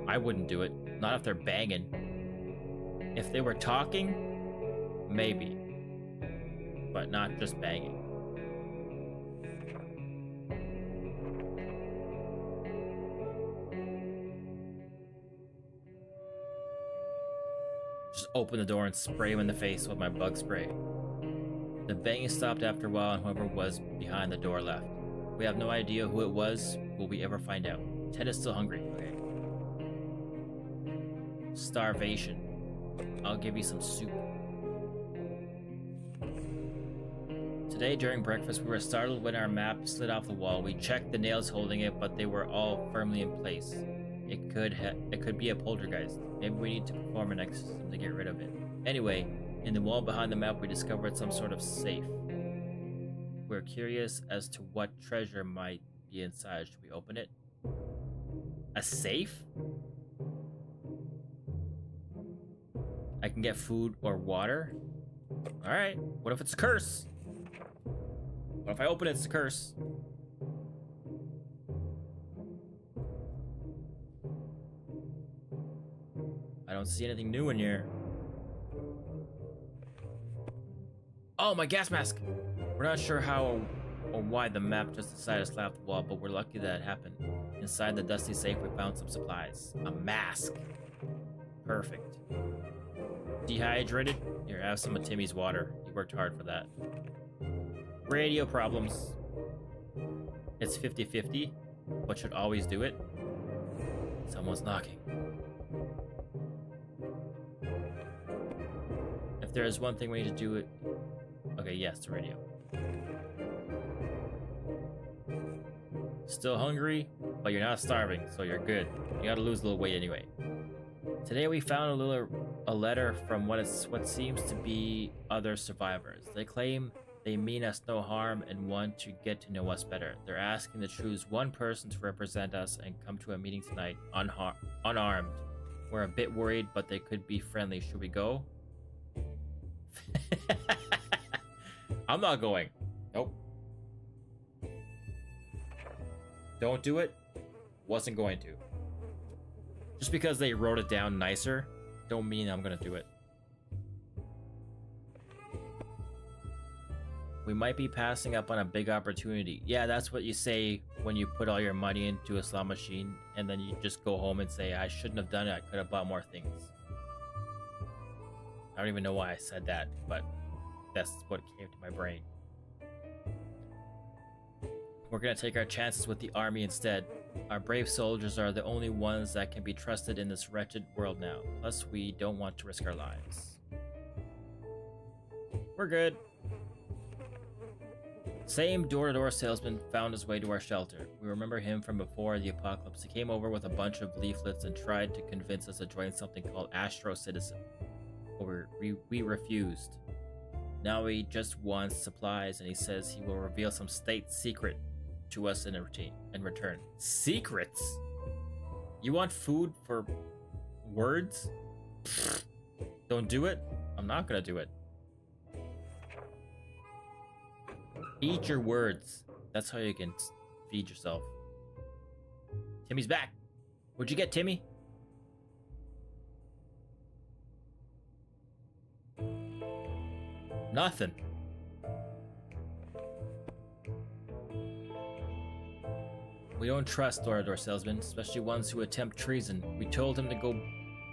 I wouldn't do it. Not if they're banging. If they were talking, maybe. But not just banging. Just open the door and spray him in the face with my bug spray. The banging stopped after a while and whoever was behind the door left. We have no idea who it was. Will we ever find out? Ted is still hungry. Okay. Starvation. I'll give you some soup. Today during breakfast we were startled when our map slid off the wall. We checked the nails holding it, but they were all firmly in place. It could be a poltergeist. Maybe we need to perform an exorcism to get rid of it. Anyway, in the wall behind the map we discovered some sort of safe. We're curious as to what treasure might be inside. Should we open it? A safe? I can get food or water? Alright, what if it's a curse? What if I open it, it's a curse? I don't see anything new in here. Oh, my gas mask! We're not sure how or why the map just decided to slap the wall, but we're lucky that it happened. Inside the dusty safe, we found some supplies. A mask. Perfect. Dehydrated? Here, have some of Timmy's water. He worked hard for that. Radio problems. It's 50-50, but should always do it. Someone's knocking. If there is one thing we need to do it... Okay, yes, the radio. Still hungry, but you're not starving, so you're good. You gotta lose a little weight anyway. Today we found a letter from what seems to be other survivors. They claim they mean us no harm and want to get to know us better. They're asking to choose one person to represent us and come to a meeting tonight unarmed. We're a bit worried, but they could be friendly. Should we go? I'm not going. Nope. Don't do it. Wasn't going to. Just because they wrote it down nicer, don't mean I'm gonna do it. We might be passing up on a big opportunity. Yeah, that's what you say when you put all your money into a slot machine and then you just go home and say, I shouldn't have done it. I could have bought more things. I don't even know why I said that, but that's what came to my brain. We're gonna take our chances with the army instead. Our brave soldiers are the only ones that can be trusted in this wretched world now. Plus, we don't want to risk our lives. We're good. Same door-to-door salesman found his way to our shelter. We remember him from before the apocalypse. He came over with a bunch of leaflets and tried to convince us to join something called Astro Citizen. But we refused. Now he just wants supplies and he says he will reveal some state secret to us in return. Secrets? You want food for words? Pfft. Don't do it? I'm not gonna do it. Eat your words. That's how you can feed yourself. Timmy's back. What'd you get, Timmy? Nothing. We don't trust door-to-door salesmen, especially ones who attempt treason. We told him to go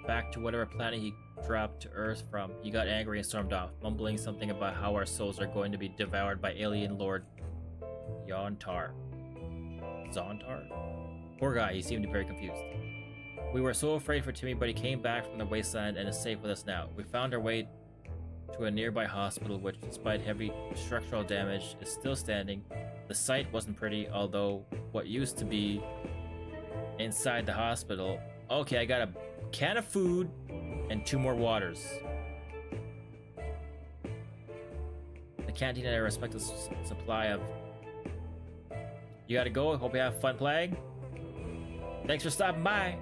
back to whatever planet he dropped to Earth from. He got angry and stormed off, mumbling something about how our souls are going to be devoured by alien Lord Yontar. Zontar? Poor guy, he seemed very confused. We were so afraid for Timmy, but he came back from the wasteland and is safe with us now. We found our way to a nearby hospital, which, despite heavy structural damage, is still standing. The site wasn't pretty, although what used to be inside the hospital... Okay, I got a can of food and 2 more waters. The canteen had a respected supply of... You gotta go, hope you have fun playing. Thanks for stopping by.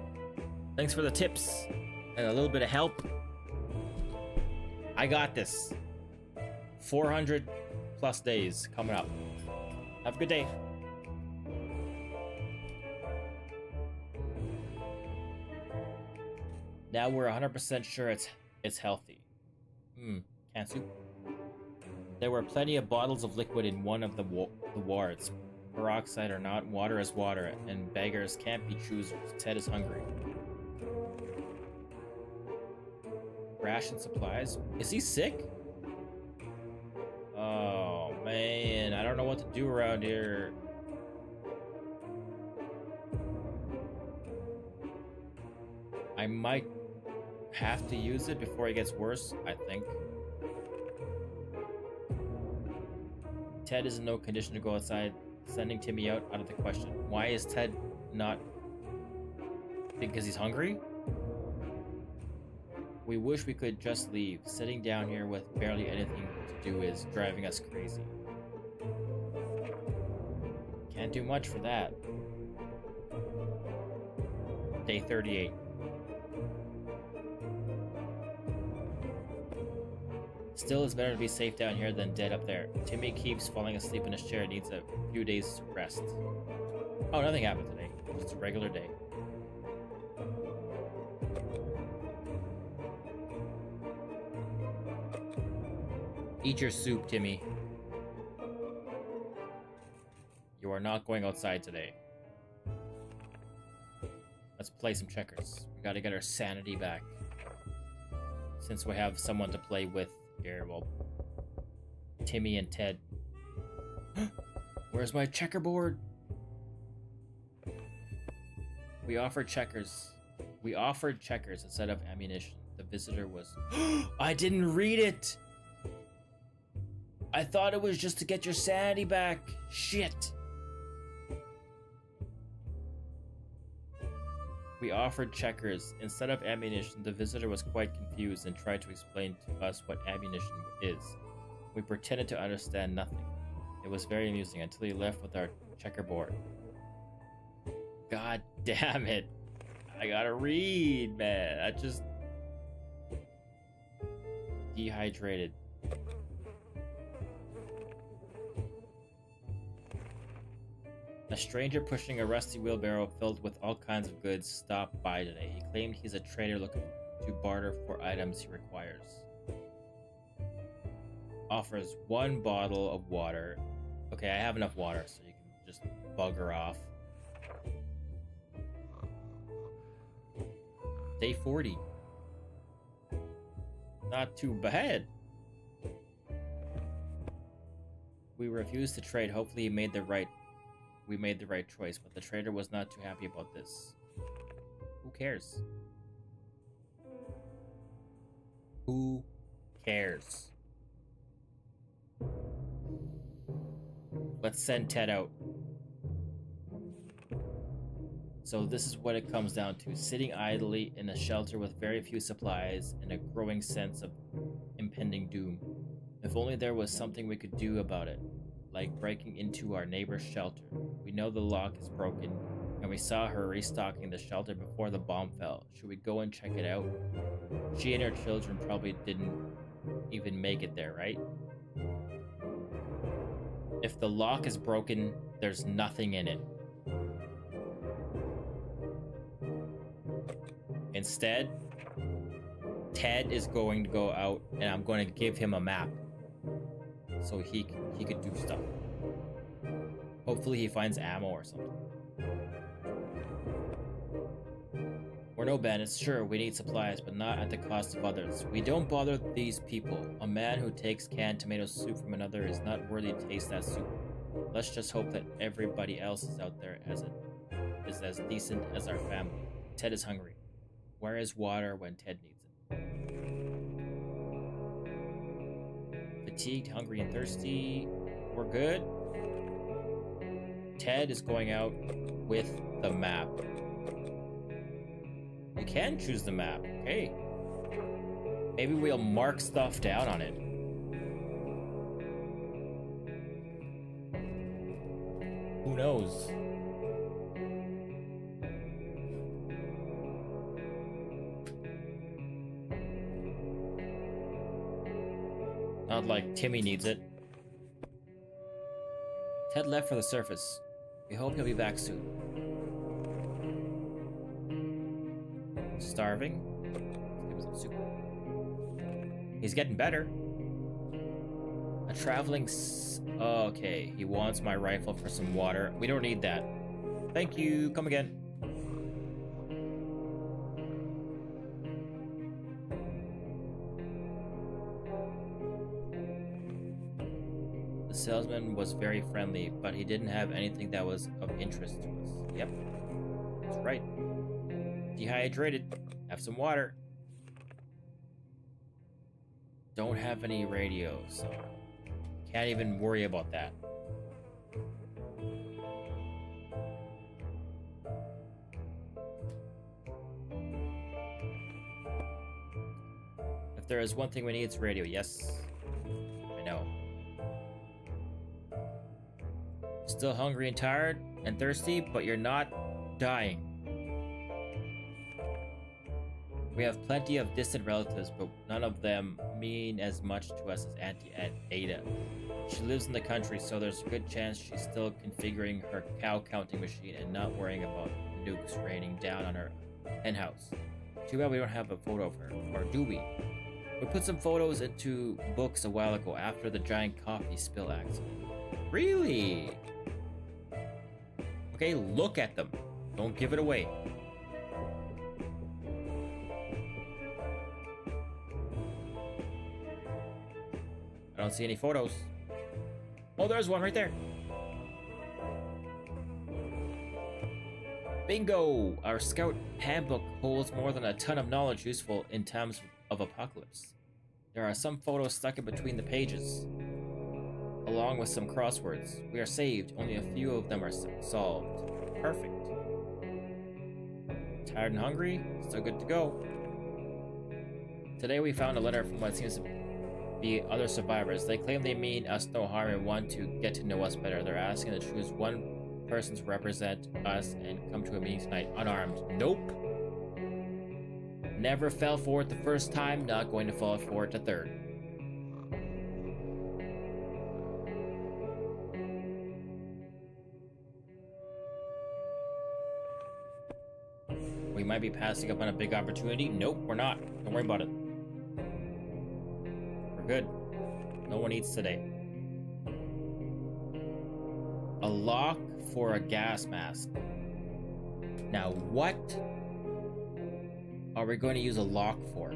Thanks for the tips and a little bit of help. I got this. 400 plus days coming up. Have a good day. Now we're 100% sure it's healthy. Can soup. There were plenty of bottles of liquid in one of the wards. Peroxide or not, water is water, and beggars can't be choosers. Ted is hungry. Ration supplies. Is he sick? Oh man, I don't know what to do around here. I might have to use it before it gets worse, I think. Ted is in no condition to go outside. Sending Timmy out of the question. Why is Ted not... Because he's hungry? We wish we could just leave. Sitting down here with barely anything to do is driving us crazy. Can't do much for that. Day 38. Still, it's better to be safe down here than dead up there. Timmy keeps falling asleep in his chair and needs a few days to rest. Oh, nothing happened today. Just a regular day. Eat your soup, Timmy. You are not going outside today. Let's play some checkers. We gotta get our sanity back. Since we have someone to play with here, well, Timmy and Ted. Where's my checkerboard? We offered checkers. We offered checkers instead of ammunition. The visitor was... I didn't read it! I thought it was just to get your sanity back. Shit. We offered checkers instead of ammunition. The visitor was quite confused and tried to explain to us what ammunition is. We pretended to understand nothing. It was very amusing until he left with our checkerboard. God damn it. I gotta read, man. I just... Dehydrated. A stranger pushing a rusty wheelbarrow filled with all kinds of goods stopped by today. He claimed he's a trader looking to barter for items he requires. Offers 1 bottle of water. Okay, I have enough water, so you can just bugger off. Day 40. Not too bad. We refused to trade. Hopefully we made the right choice, but the trader was not too happy about this. Who cares? Who cares? Let's send Ted out. So this is what it comes down to. Sitting idly in a shelter with very few supplies and a growing sense of impending doom. If only there was something we could do about it. Like breaking into our neighbor's shelter. We know the lock is broken, and we saw her restocking the shelter before the bomb fell. Should we go and check it out? She and her children probably didn't even make it there, right? If the lock is broken, there's nothing in it. Instead, Ted is going to go out, and I'm going to give him a map. So he could do stuff. Hopefully he finds ammo or something. We're no bandits. Sure, we need supplies, but not at the cost of others. We don't bother these people. A man who takes canned tomato soup from another is not worthy to taste that soup. Let's just hope that everybody else is out there is as decent as our family. Ted is hungry. Where is water when Ted needs it? Fatigued, hungry, and thirsty. We're good. Ted is going out with the map. You can choose the map. Okay. Maybe we'll mark stuff down on it. Who knows? Not like Timmy needs it. Ted left for the surface. We hope he'll be back soon. Starving? Let's give him some soup. He's getting better. A traveling okay, he wants my rifle for some water. We don't need that. Thank you. Come again. The salesman was very friendly, but he didn't have anything that was of interest to us. Yep. That's right. Dehydrated. Have some water. Don't have any radio, so can't even worry about that. If there is one thing we need, it's radio. Yes. I know. Still hungry and tired and thirsty, but you're not dying. We have plenty of distant relatives, but none of them mean as much to us as Auntie Ada. She lives in the country, so there's a good chance she's still configuring her cow counting machine and not worrying about nukes raining down on her hen house. Too bad we don't have a photo of her, or do we? We put some photos into books a while ago after the giant coffee spill accident. Really? Okay, look at them. Don't give it away. I don't see any photos. Oh, there's one right there. Bingo! Our scout handbook holds more than a ton of knowledge useful in times of apocalypse. There are some photos stuck in between the pages, along with some crosswords. We are saved. Only a few of them are solved. Perfect. Tired and hungry? Still good to go. Today we found a letter from what seems to be other survivors. They claim they mean us no harm and want to get to know us better. They're asking to choose one person to represent us and come to a meeting tonight unarmed. Nope. Never fell for it the first time, not going to fall for it the third. We might be passing up on a big opportunity. Nope, we're not. Don't worry about it. We're good. No one eats today. A lock for a gas mask. Now, what are we going to use a lock for?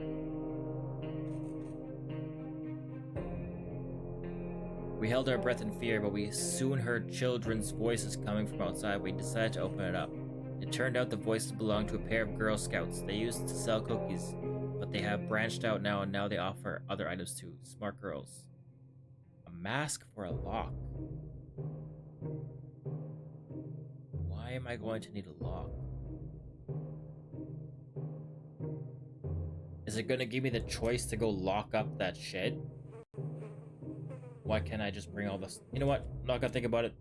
We held our breath in fear, but we soon heard children's voices coming from outside. We decided to open it up. It turned out the voices belonged to a pair of Girl Scouts. They used to sell cookies, but they have branched out now, and now they offer other items too. Smart girls. A mask for a lock. Why am I going to need a lock? Is it going to give me the choice to go lock up that shed? Why can't I just bring all this? You know what? I'm not going to think about it.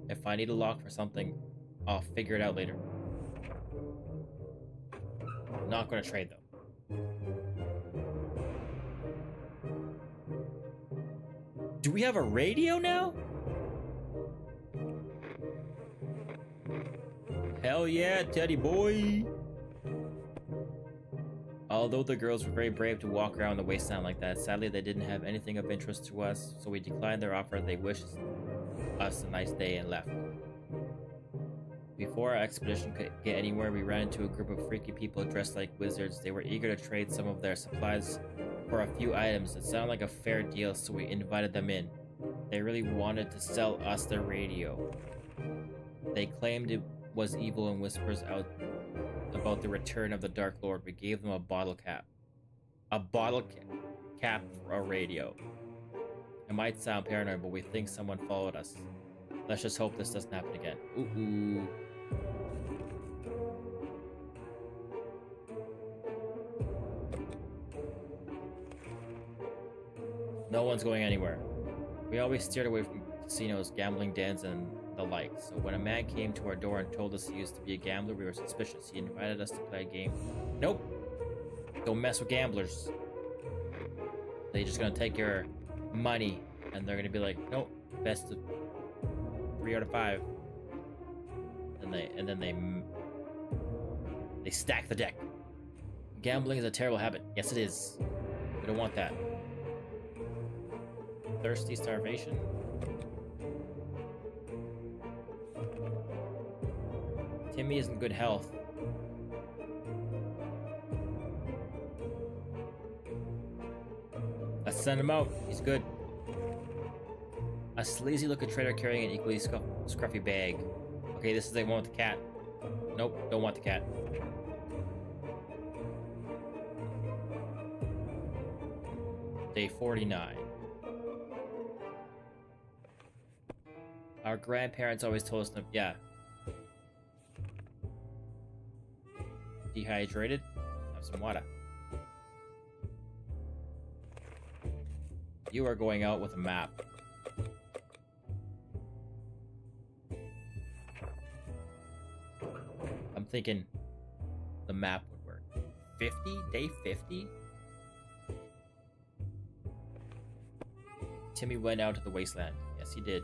If I need a lock for something, I'll figure it out later. Not going to trade though. Do we have a radio now? Hell yeah, Teddy boy! Although the girls were very brave to walk around the wasteland like that, sadly they didn't have anything of interest to us, so we declined their offer. They wished us a nice day and left. Before our expedition could get anywhere, we ran into a group of freaky people dressed like wizards. They were eager to trade some of their supplies for a few items. It sounded like a fair deal, so we invited them in. They really wanted to sell us their radio. They claimed it was evil and whispers out about the return of the Dark Lord. We gave them a bottle cap. A bottle cap for a radio. It might sound paranoid, but we think someone followed us. Let's just hope this doesn't happen again. Ooh. No one's going anywhere. We always steered away from casinos, gambling dens, and the like. So when a man came to our door and told us he used to be a gambler, we were suspicious. He invited us to play a game. Nope. Don't mess with gamblers. They're just gonna take your money, and they're gonna be like, nope, best of 3 out of 5. And then they stack the deck. Gambling is a terrible habit. Yes, it is. We don't want that. Thirsty starvation. Timmy is in good health. Let's send him out. He's good. A sleazy looking trader carrying an equally scruffy bag. Okay, this is the one with the cat. Nope, don't want the cat. Day 49. Our grandparents always told us to, yeah. Dehydrated? Have some water. You are going out with a map. I'm thinking the map would work. 50? Day 50? Timmy went out to the wasteland. Yes, he did.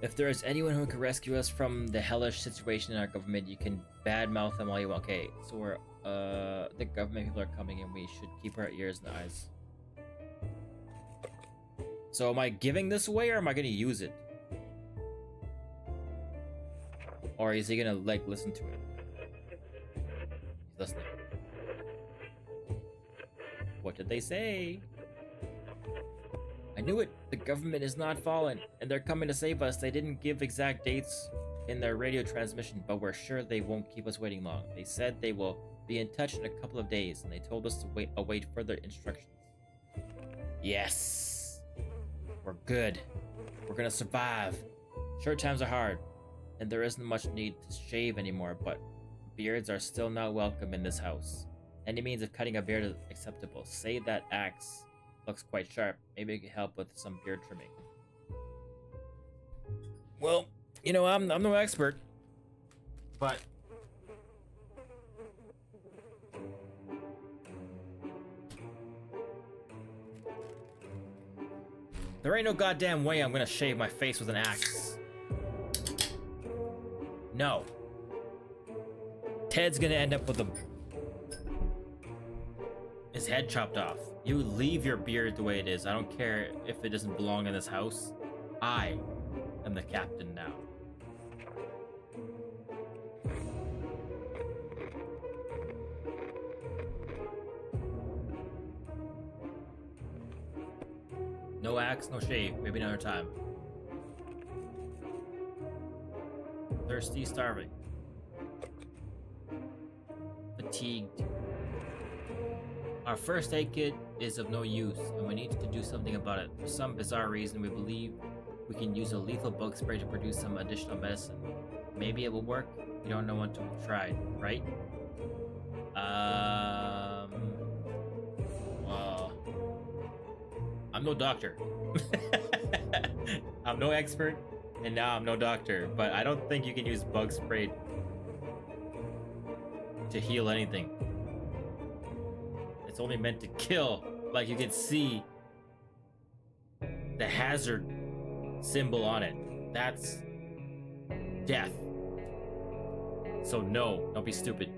If there is anyone who can rescue us from the hellish situation in our government, you can badmouth them all you want. Okay, so we're, the government people are coming and we should keep our ears and eyes. So am I giving this away or am I going to use it? Or is he going to, like, listen to it? He's listening. What did they say? I knew it! The government is not fallen, and they're coming to save us. They didn't give exact dates in their radio transmission, but we're sure they won't keep us waiting long. They said they will be in touch in a couple of days, and they told us to await further instructions. Yes! We're good. We're gonna survive. Sure, times are hard, and there isn't much need to shave anymore, but beards are still not welcome in this house. Any means of cutting a beard is acceptable. Say that axe looks quite sharp. Maybe it could help with some beard trimming. Well, you know, I'm no expert, but there ain't no goddamn way I'm gonna shave my face with an axe. No. Ted's gonna end up with his head chopped off. You leave your beard the way it is. I don't care if it doesn't belong in this house. I am the captain now. No axe, no shave. Maybe another time. Thirsty, starving. Fatigued. Our first aid kit is of no use, and we need to do something about it. For some bizarre reason, we believe we can use a lethal bug spray to produce some additional medicine. Maybe it will work. We don't know until we've tried, right? Well, I'm no doctor. I'm no expert, and now I'm no doctor, but I don't think you can use bug spray to heal anything. It's only meant to kill. Like, you can see the hazard symbol on it. That's death. So no, don't be stupid.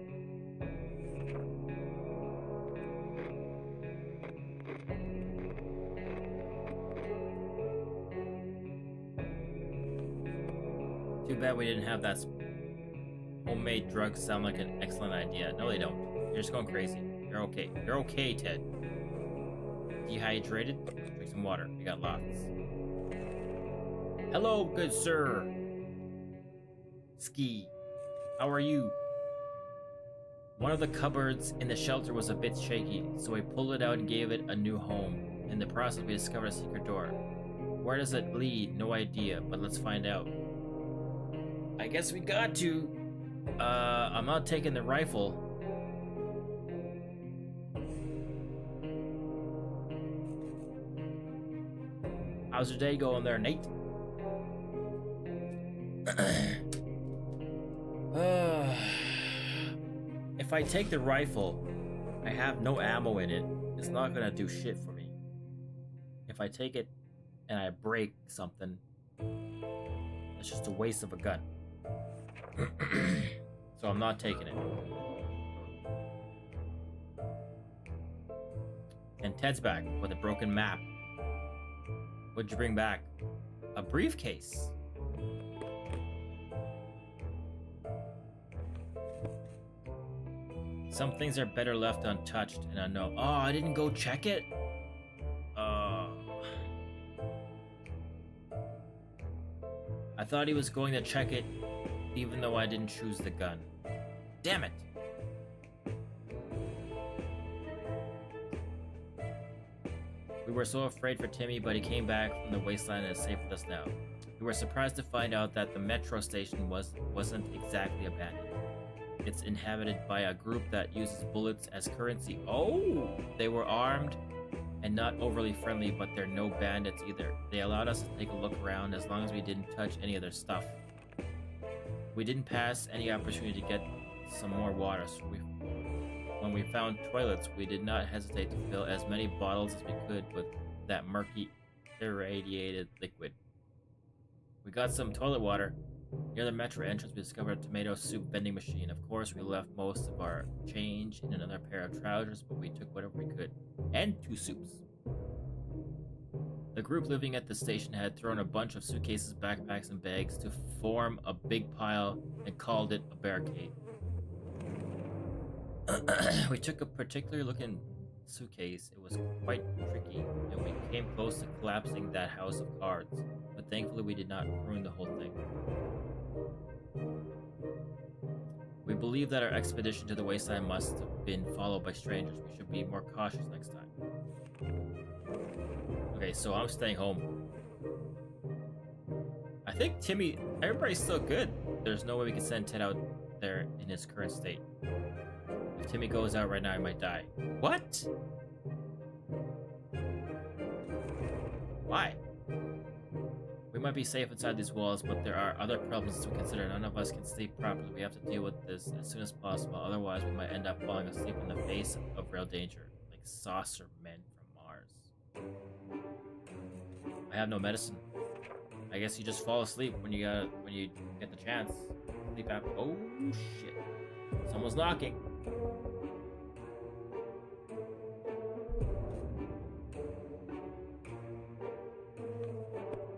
bad we didn't have that. Homemade drugs sound like an excellent idea. No, they don't. You're just going crazy. You're okay. You're okay, Ted. Dehydrated? Drink some water. You got lots. Hello, good sir. Ski. How are you? One of the cupboards in the shelter was a bit shaky, so we pulled it out and gave it a new home. In the process, we discovered a secret door. Where does it lead? No idea, but let's find out. I guess we got to. I'm not taking the rifle. How's your day going there, Nate? If I take the rifle, I have no ammo in it. It's not gonna do shit for me. If I take it and I break something, it's just a waste of a gun. So I'm not taking it. And Ted's back with a broken map. What'd you bring back? A briefcase. Some things are better left untouched and unknown. Oh, I didn't go check it? I thought he was going to check it even though I didn't choose the gun. Damn it! We were so afraid for Timmy, but he came back from the wasteland and is safe with us now. We were surprised to find out that the metro station wasn't exactly abandoned. It's inhabited by a group that uses bullets as currency. Oh! They were armed and not overly friendly, but they're no bandits either. They allowed us to take a look around as long as we didn't touch any of their stuff. We didn't pass any opportunity to get some more water, so when we found toilets, we did not hesitate to fill as many bottles as we could with that murky, irradiated liquid. We got some toilet water. Near the metro entrance, we discovered a tomato soup vending machine. Of course, we left most of our change in another pair of trousers, but we took whatever we could. And 2 soups. The group living at the station had thrown a bunch of suitcases, backpacks, and bags to form a big pile and called it a barricade. We took a particular looking suitcase. It was quite tricky, and we came close to collapsing that house of cards, but thankfully we did not ruin the whole thing. We believe that our expedition to the wasteland must have been followed by strangers. We should be more cautious next time. Okay, so I'm staying home. I think Timmy, everybody's still good. There's no way we can send Ted out there in his current state. If Timmy goes out right now, he might die. What? Why? We might be safe inside these walls, but there are other problems to consider. None of us can sleep properly. We have to deal with this as soon as possible. Otherwise, we might end up falling asleep in the face of real danger, like saucer men from Mars. I have no medicine. I guess you just fall asleep when you get the chance. Sleep after. Oh shit! Someone's knocking.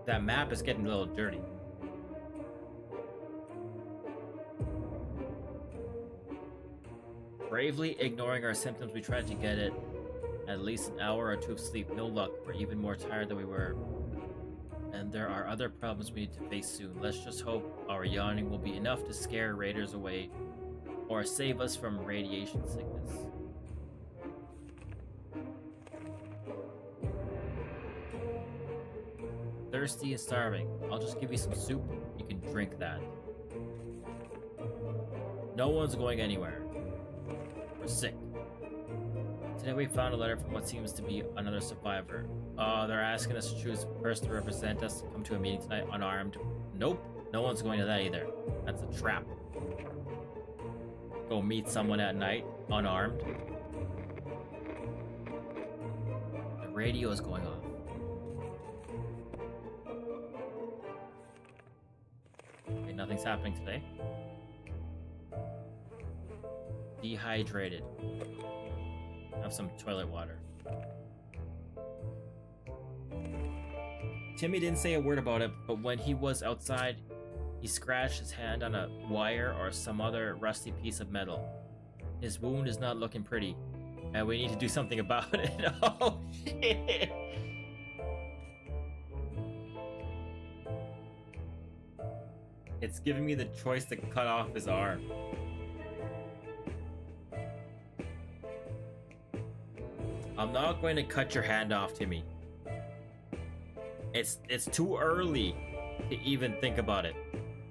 That map is getting a little dirty. Bravely ignoring our symptoms, we tried to get it at least an hour or 2 of sleep. No luck. We're even more tired than we were. And there are other problems we need to face soon. Let's just hope our yawning will be enough to scare raiders away or save us from radiation sickness. Thirsty and starving. I'll just give you some soup. You can drink that. No one's going anywhere. We're sick. Today we found a letter from what seems to be another survivor. They're asking us to choose a person to represent us to come to a meeting tonight unarmed. Nope, no one's going to that either. That's a trap. Go meet someone at night, unarmed. The radio is going off. Okay, nothing's happening today. Dehydrated. Have some toilet water. Timmy didn't say a word about it, but when he was outside, He scratched his hand on a wire or some other rusty piece of metal. His wound is not looking pretty, and we need to do something about it. Oh, shit! It's giving me the choice to cut off his arm. I'm not going to cut your hand off, Timmy. It's too early to even think about it.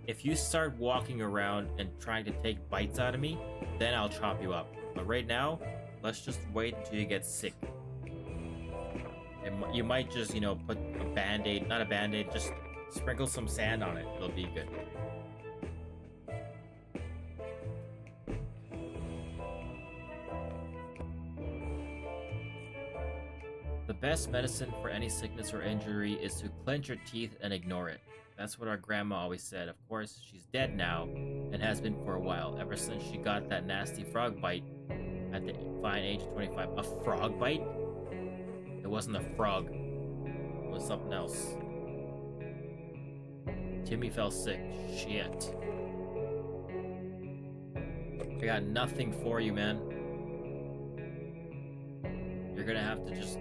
If you start walking around and trying to take bites out of me, then I'll chop you up. But right now, let's just wait until you get sick. And you might just, you know, put a band-aid, not a band-aid, just sprinkle some sand on it. It'll be good. The best medicine for any sickness or injury is to clench your teeth and ignore it. That's what our grandma always said. Of course, she's dead now, and has been for a while, ever since she got that nasty frog bite at the fine age of 25. A frog bite? It wasn't a frog. It was something else. Timmy fell sick. Shit. I got nothing for you, man. You're gonna have to just...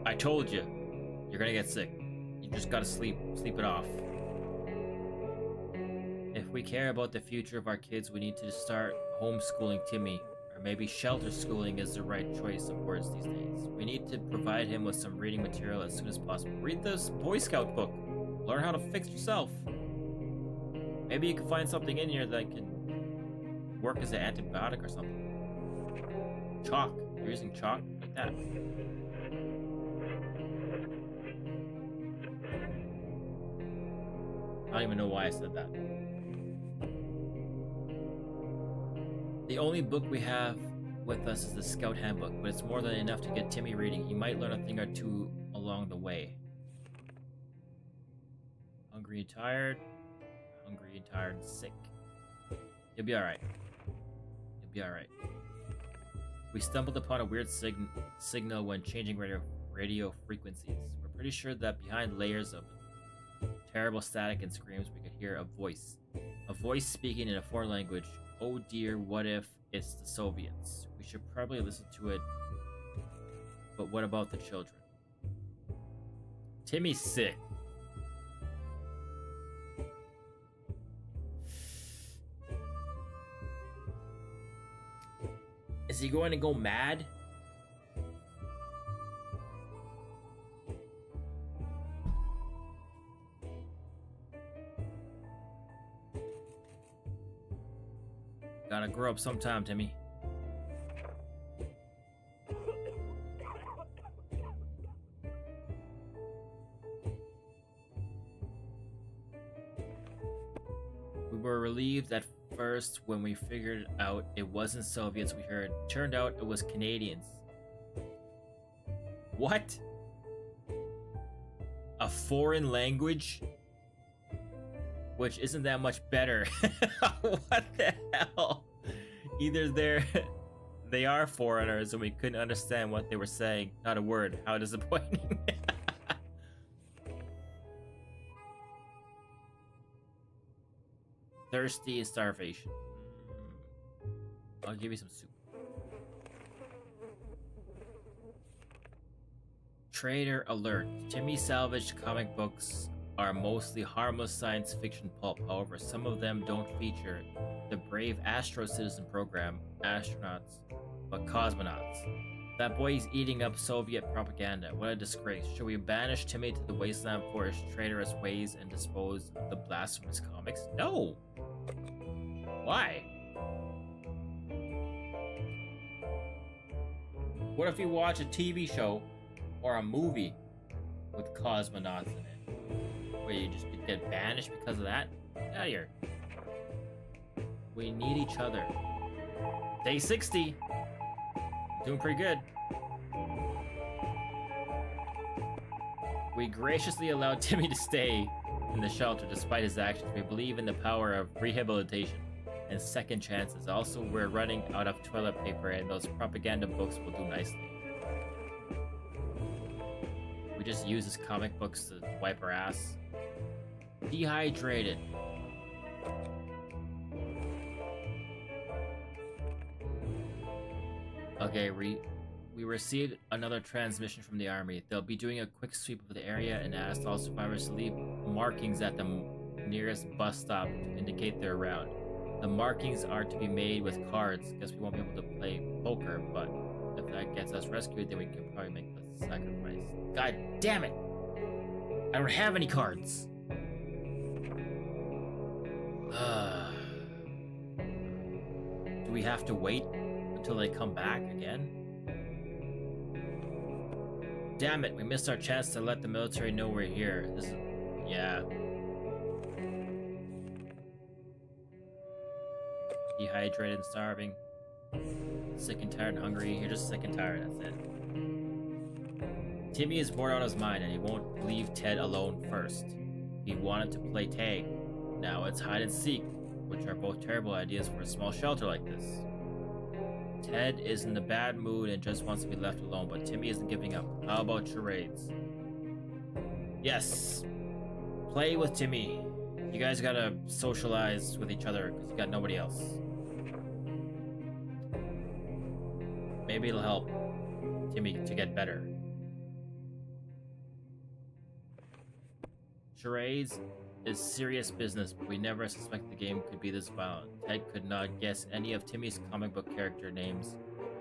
I told you, you're gonna get sick. You just gotta sleep it off. If we care about the future of our kids, we need to start homeschooling Timmy. Or maybe shelter schooling is the right choice of words these days. We need to provide him with some reading material as soon as possible. Read this Boy Scout book. Learn how to fix yourself. Maybe you can find something in here that can work as an antibiotic or something. Chalk. You're using chalk like that. I don't even know why I said that. The only book we have with us is the Scout Handbook, but it's more than enough to get Timmy reading. He might learn a thing or two along the way. Hungry and tired. Hungry and tired and sick. You'll be alright. You'll be alright. We stumbled upon a weird signal when changing radio frequencies. We're pretty sure that behind layers of terrible static and screams, we could hear a voice. A voice speaking in a foreign language. Oh dear, what if it's the Soviets? We should probably listen to it. But what about the children? Timmy's sick. Is he going to go mad? Gotta grow up sometime, Timmy. We were relieved at first when we figured out it wasn't Soviets we heard. Turned out it was Canadians. What? A foreign language? Which isn't that much better. What the hell? Either they are foreigners and we couldn't understand what they were saying. Not a word. How disappointing. Thirsty and starvation. I'll give you some soup. Trader alert. Timmy salvaged comic books are mostly harmless science fiction pulp. However, some of them don't feature the brave Astro Citizen program, astronauts, but cosmonauts. That boy is eating up Soviet propaganda. What a disgrace. Should we banish Timmy to the wasteland for his traitorous ways and dispose of the blasphemous comics? No! Why? What if you watch a TV show or a movie with cosmonauts in it? Where you just get banished because of that? Get out of here. We need each other. Day 60. Doing pretty good. We graciously allowed Timmy to stay in the shelter despite his actions. We believe in the power of rehabilitation and second chances. Also, we're running out of toilet paper and those propaganda books will do nicely. We we just use his comic books to wipe our ass. Dehydrated. Okay, we received another transmission from the army. They'll be doing a quick sweep of the area and asked all survivors to leave markings at the nearest bus stop to indicate they're around. The markings are to be made with cards. Guess we won't be able to play poker, but if that gets us rescued, then we can probably make the sacrifice. God damn it! I don't have any cards! Do we have to wait until they come back again? Damn it, we missed our chance to let the military know we're here. This is... yeah. Dehydrated and starving. Sick and tired and hungry. You're just sick and tired, that's it. Timmy is bored out of his mind and he won't leave Ted alone first. He wanted to play tag. Now it's hide and seek, which are both terrible ideas for a small shelter like this. Ted is in a bad mood and just wants to be left alone, but Timmy isn't giving up. How about charades? Yes! Play with Timmy. You guys gotta socialize with each other because you got nobody else. Maybe it'll help Timmy to get better. Charades is serious business, but we never suspected the game could be this violent. Ted could not guess any of Timmy's comic book character names,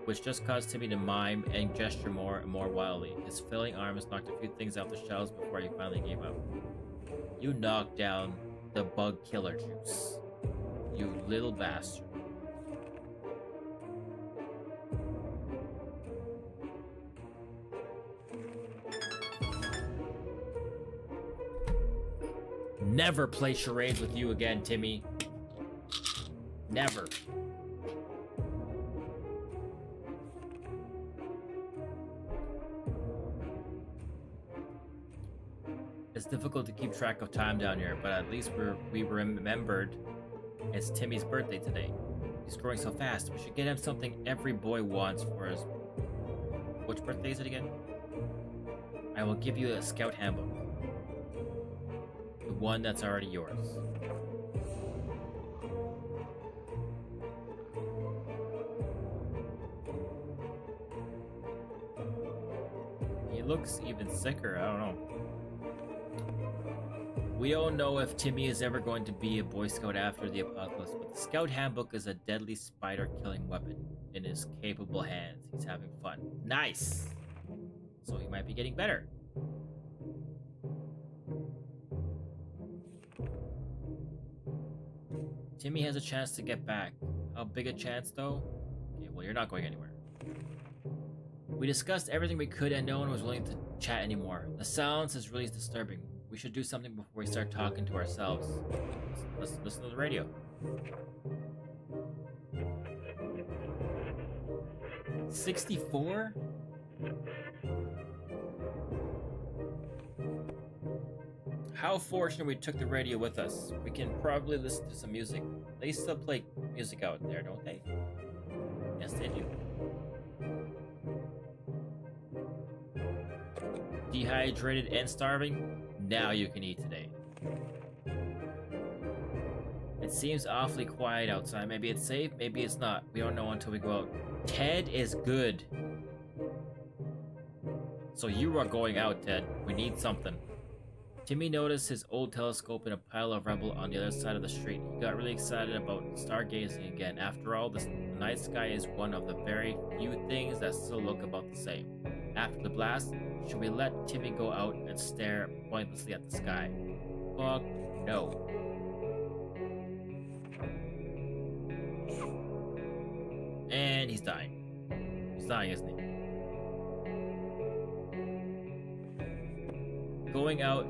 which just caused Timmy to mime and gesture more and more wildly. His flailing arms knocked a few things off the shelves before he finally gave up. You knocked down the bug killer juice. You little bastard. Never play charades with you again, Timmy. Never. It's difficult to keep track of time down here, but at least we remembered it's Timmy's birthday today. He's growing so fast. We should get him something every boy wants for his... Which birthday is it again? I will give you a scout handbook. The one that's already yours. He looks even sicker, I don't know. We don't know if Timmy is ever going to be a Boy Scout after the apocalypse, but the Scout Handbook is a deadly spider-killing weapon in his capable hands. He's having fun. Nice! So he might be getting better. Timmy has a chance to get back. How big a chance, though? Okay, well, you're not going anywhere. We discussed everything we could and no one was willing to chat anymore. The silence is really disturbing. We should do something before we start talking to ourselves. Let's listen to the radio. $64? How fortunate we took the radio with us. We can probably listen to some music. They still play music out there, don't they? Yes, they do. Dehydrated and starving? Now you can eat today. It seems awfully quiet outside. Maybe it's safe, maybe it's not. We don't know until we go out. Ted is good. So you are going out, Ted. We need something. Timmy noticed his old telescope in a pile of rubble on the other side of the street. He got really excited about stargazing again. After all, the night sky is one of the very few things that still look about the same. After the blast, should we let Timmy go out and stare pointlessly at the sky? Fuck no. And he's dying. He's dying, isn't he? Going out.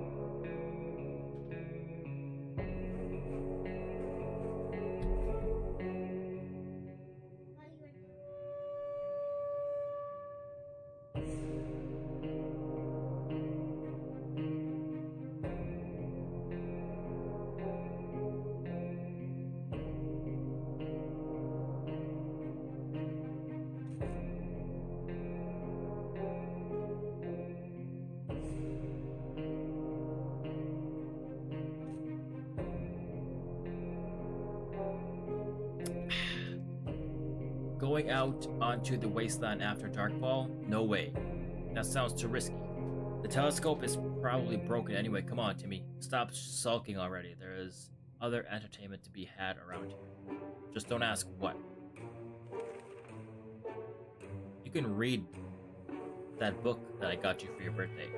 Going out onto the wasteland after darkfall? No way. That sounds too risky. The telescope is probably broken anyway. Come on, Timmy. Stop sulking already. There is other entertainment to be had around here. Just don't ask what. You can read that book that I got you for your birthday.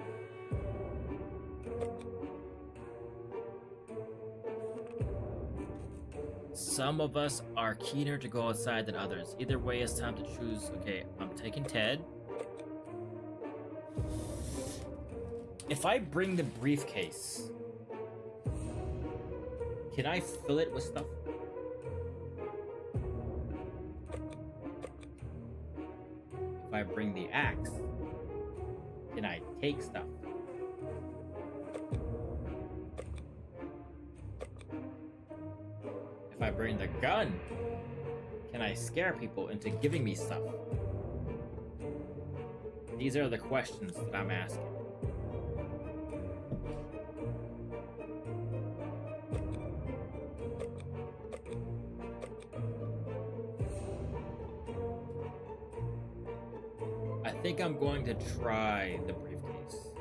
Some of us are keener to go outside than others. Either way, it's time to choose. Okay, I'm taking Ted. If I bring the briefcase, can I fill it with stuff? If I bring the axe, can I take stuff? If I bring the gun, can I scare people into giving me stuff? These are the questions that I'm asking. I think I'm going to try the briefcase.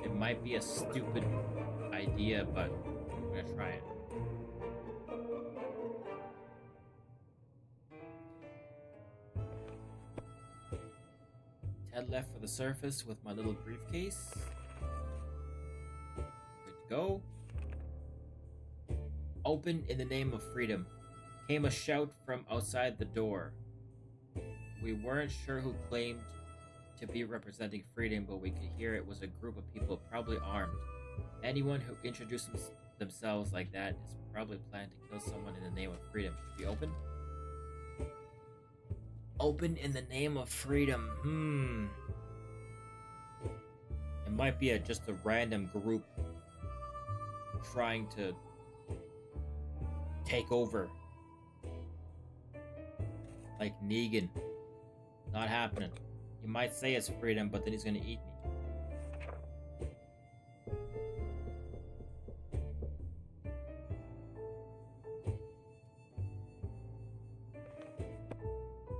It might be a stupid idea, but I'm gonna try it. Ted left for the surface with my little briefcase. Good to go. Open in the name of freedom. Came a shout from outside the door. We weren't sure who claimed to be representing freedom, but we could hear it was a group of people, probably armed. Anyone who introduced themselves like that is probably planning to kill someone in the name of freedom. Should we open? Open in the name of freedom. It might be just a random group trying to take over. Like Negan. Not happening. You might say it's freedom, but then he's gonna eat me.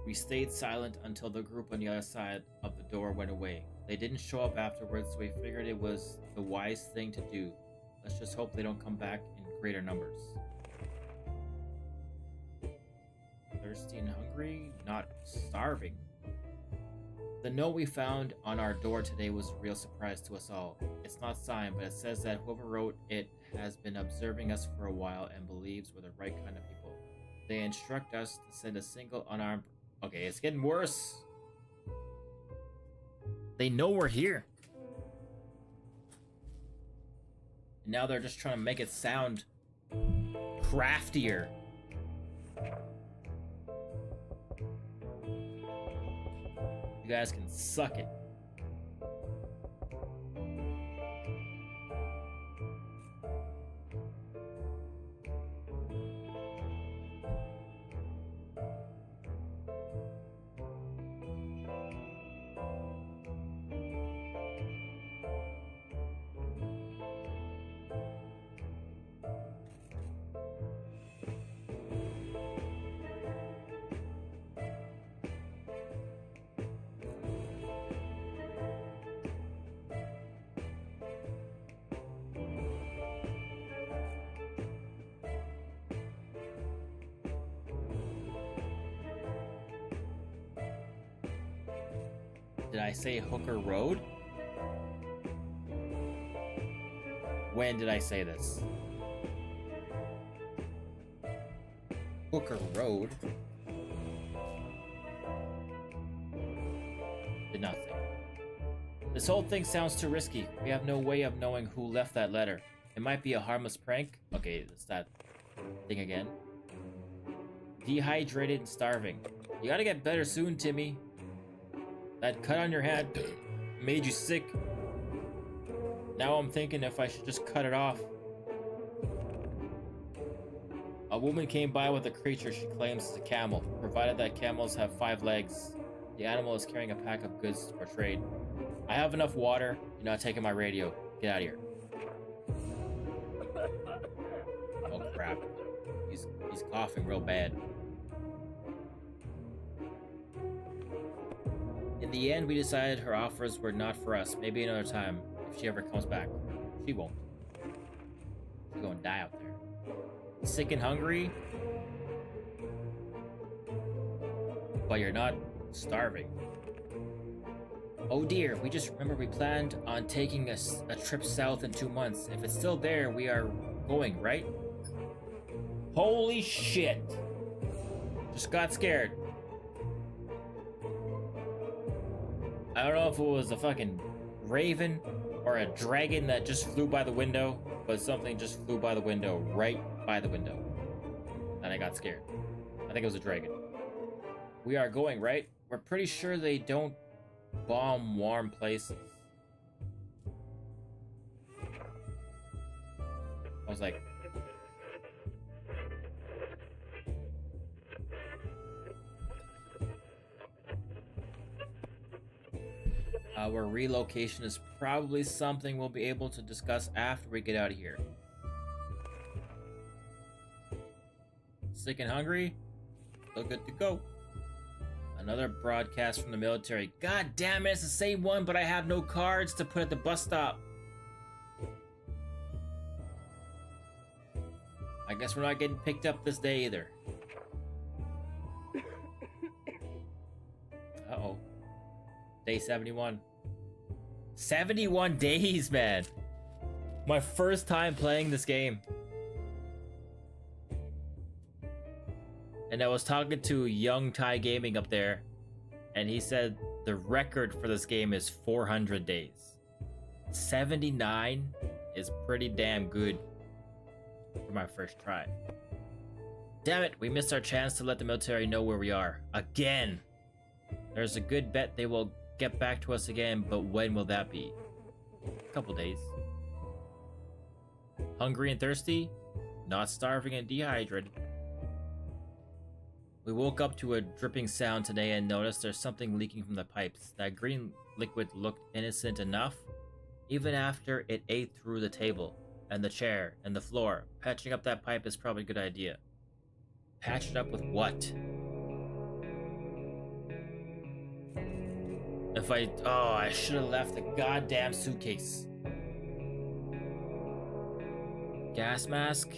We stayed silent until the group on the other side of the door went away. They didn't show up afterwards, so we figured it was the wise thing to do. Let's just hope they don't come back in greater numbers. Thirsty and hungry, not starving. The note we found on our door today was a real surprise to us all. It's not signed, but it says that whoever wrote it has been observing us for a while and believes we're the right kind of people. They instruct us to send a single unarmed... Okay, it's getting worse. They know we're here. And now they're just trying to make it sound craftier. You guys can suck it. Did I say Hooker Road? When did I say this? Hooker Road? Did not say. This whole thing sounds too risky. We have no way of knowing who left that letter. It might be a harmless prank. Okay, it's that thing again. Dehydrated and starving. You gotta get better soon, Timmy. That cut on your head made you sick. Now I'm thinking if I should just cut it off. A woman came by with a creature she claims is a camel, provided that camels have 5 legs. The animal is carrying a pack of goods for trade. I have enough water. You're not taking my radio. Get out of here. Oh crap. He's coughing real bad. In the end, we decided her offers were not for us. Maybe another time, if she ever comes back. She won't. She's gonna die out there. Sick and hungry? But you're not starving. Oh dear, we just remembered we planned on taking a trip south in 2 months. If it's still there, we are going, right? Holy shit! Just got scared. I don't know if it was a fucking raven or a dragon that just flew by the window, but something just flew by the window, right by the window. And I got scared. I think it was a dragon. We are going, right? We're pretty sure they don't bomb warm places. I was like... Our relocation is probably something we'll be able to discuss after we get out of here. Sick and hungry? Still good to go. Another broadcast from the military. God damn it, it's the same one, but I have no cards to put at the bus stop. I guess we're not getting picked up this day either. Uh-oh. Day 71. 71 days, man. My first time playing this game. And I was talking to Young Thai Gaming up there, and he said the record for this game is 400 days. 79 is pretty damn good for my first try. Damn it, we missed our chance to let the military know where we are. Again! There's a good bet they will get back to us again, but when will that be? A couple days. Hungry and thirsty? Not starving and dehydrated. We woke up to a dripping sound today and noticed there's something leaking from the pipes. That green liquid looked innocent enough, even after it ate through the table, and the chair, and the floor. Patching up that pipe is probably a good idea. Patch it up with what? I should have left the goddamn suitcase. Gas mask?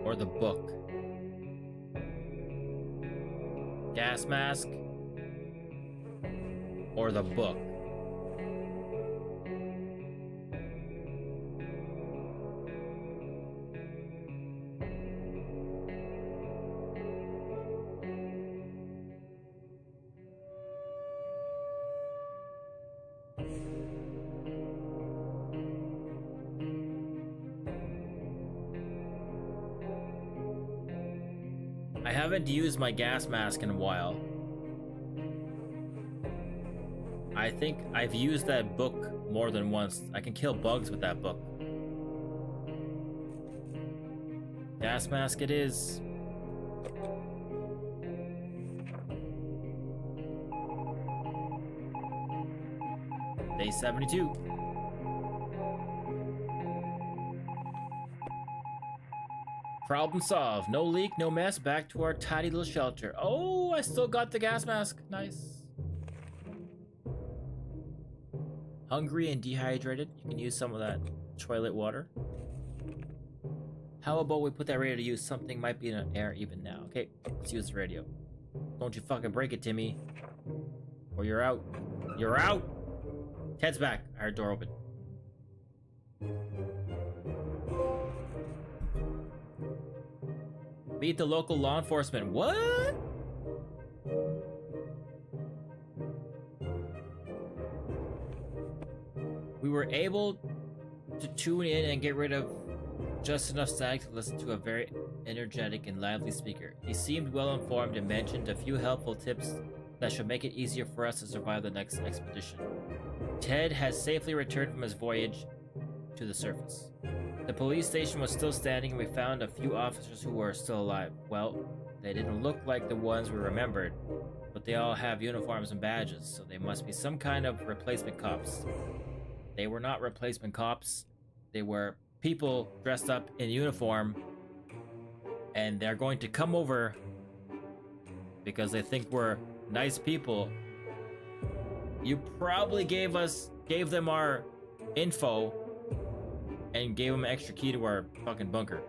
Or the book? Gas mask? Or the book? I haven't used my gas mask in a while. I think I've used that book more than once. I can kill bugs with that book. Gas mask it is. Day 72. Problem solved. No leak, no mess. Back to our tidy little shelter. Oh, I still got the gas mask. Nice. Hungry and dehydrated. You can use some of that toilet water. How about we put that radio to use? Something might be in the air even now. Okay, let's use the radio. Don't you fucking break it, Timmy. Or you're out. You're out! Ted's back. I heard door open. Meet the local law enforcement. What? We were able to tune in and get rid of just enough static to listen to a very energetic and lively speaker. He seemed well informed and mentioned a few helpful tips that should make it easier for us to survive the next expedition. Ted has safely returned from his voyage to the surface. The police station was still standing and we found a few officers who were still alive. Well, they didn't look like the ones we remembered, but they all have uniforms and badges, so they must be some kind of replacement cops. They were not replacement cops, they were people dressed up in uniform, and they're going to come over because they think we're nice people. You probably gave them our info and gave them an extra key to our fucking bunker.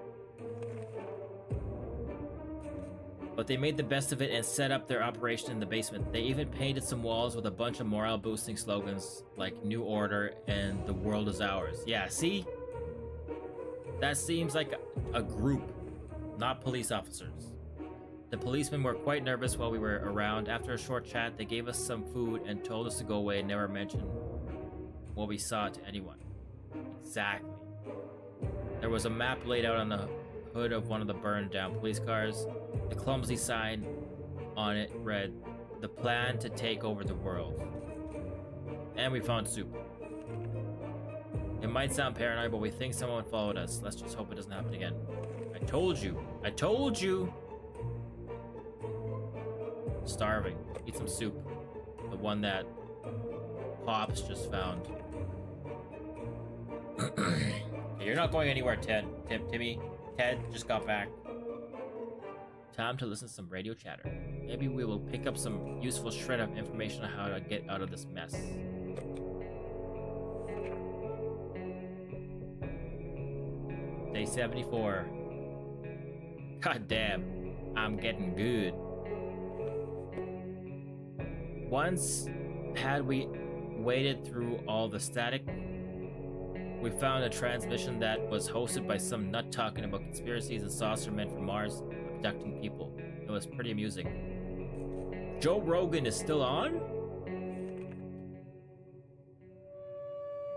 But they made the best of it and set up their operation in the basement. They even painted some walls with a bunch of morale boosting slogans like New Order and The World Is Ours. Yeah, see? That seems like a group, not police officers. The policemen were quite nervous while we were around. After a short chat, they gave us some food and told us to go away and never mention what we saw to anyone. Exactly. There was a map laid out on the hood of one of the burned down police cars. The clumsy sign on it read, "The plan to take over the world." And we found soup. It might sound paranoid, but we think someone followed us. Let's just hope it doesn't happen again. I told you. I told you. Starving. Eat some soup. The one that Pops just found. You're not going anywhere, Timmy. Ted just got back. Time to listen to some radio chatter. Maybe we will pick up some useful shred of information on how to get out of this mess. Day 74. God damn, I'm getting good. Once had we waded through all the static, we found a transmission that was hosted by some nut talking about conspiracies and saucer men from Mars abducting people. It was pretty amusing. Joe Rogan is still on?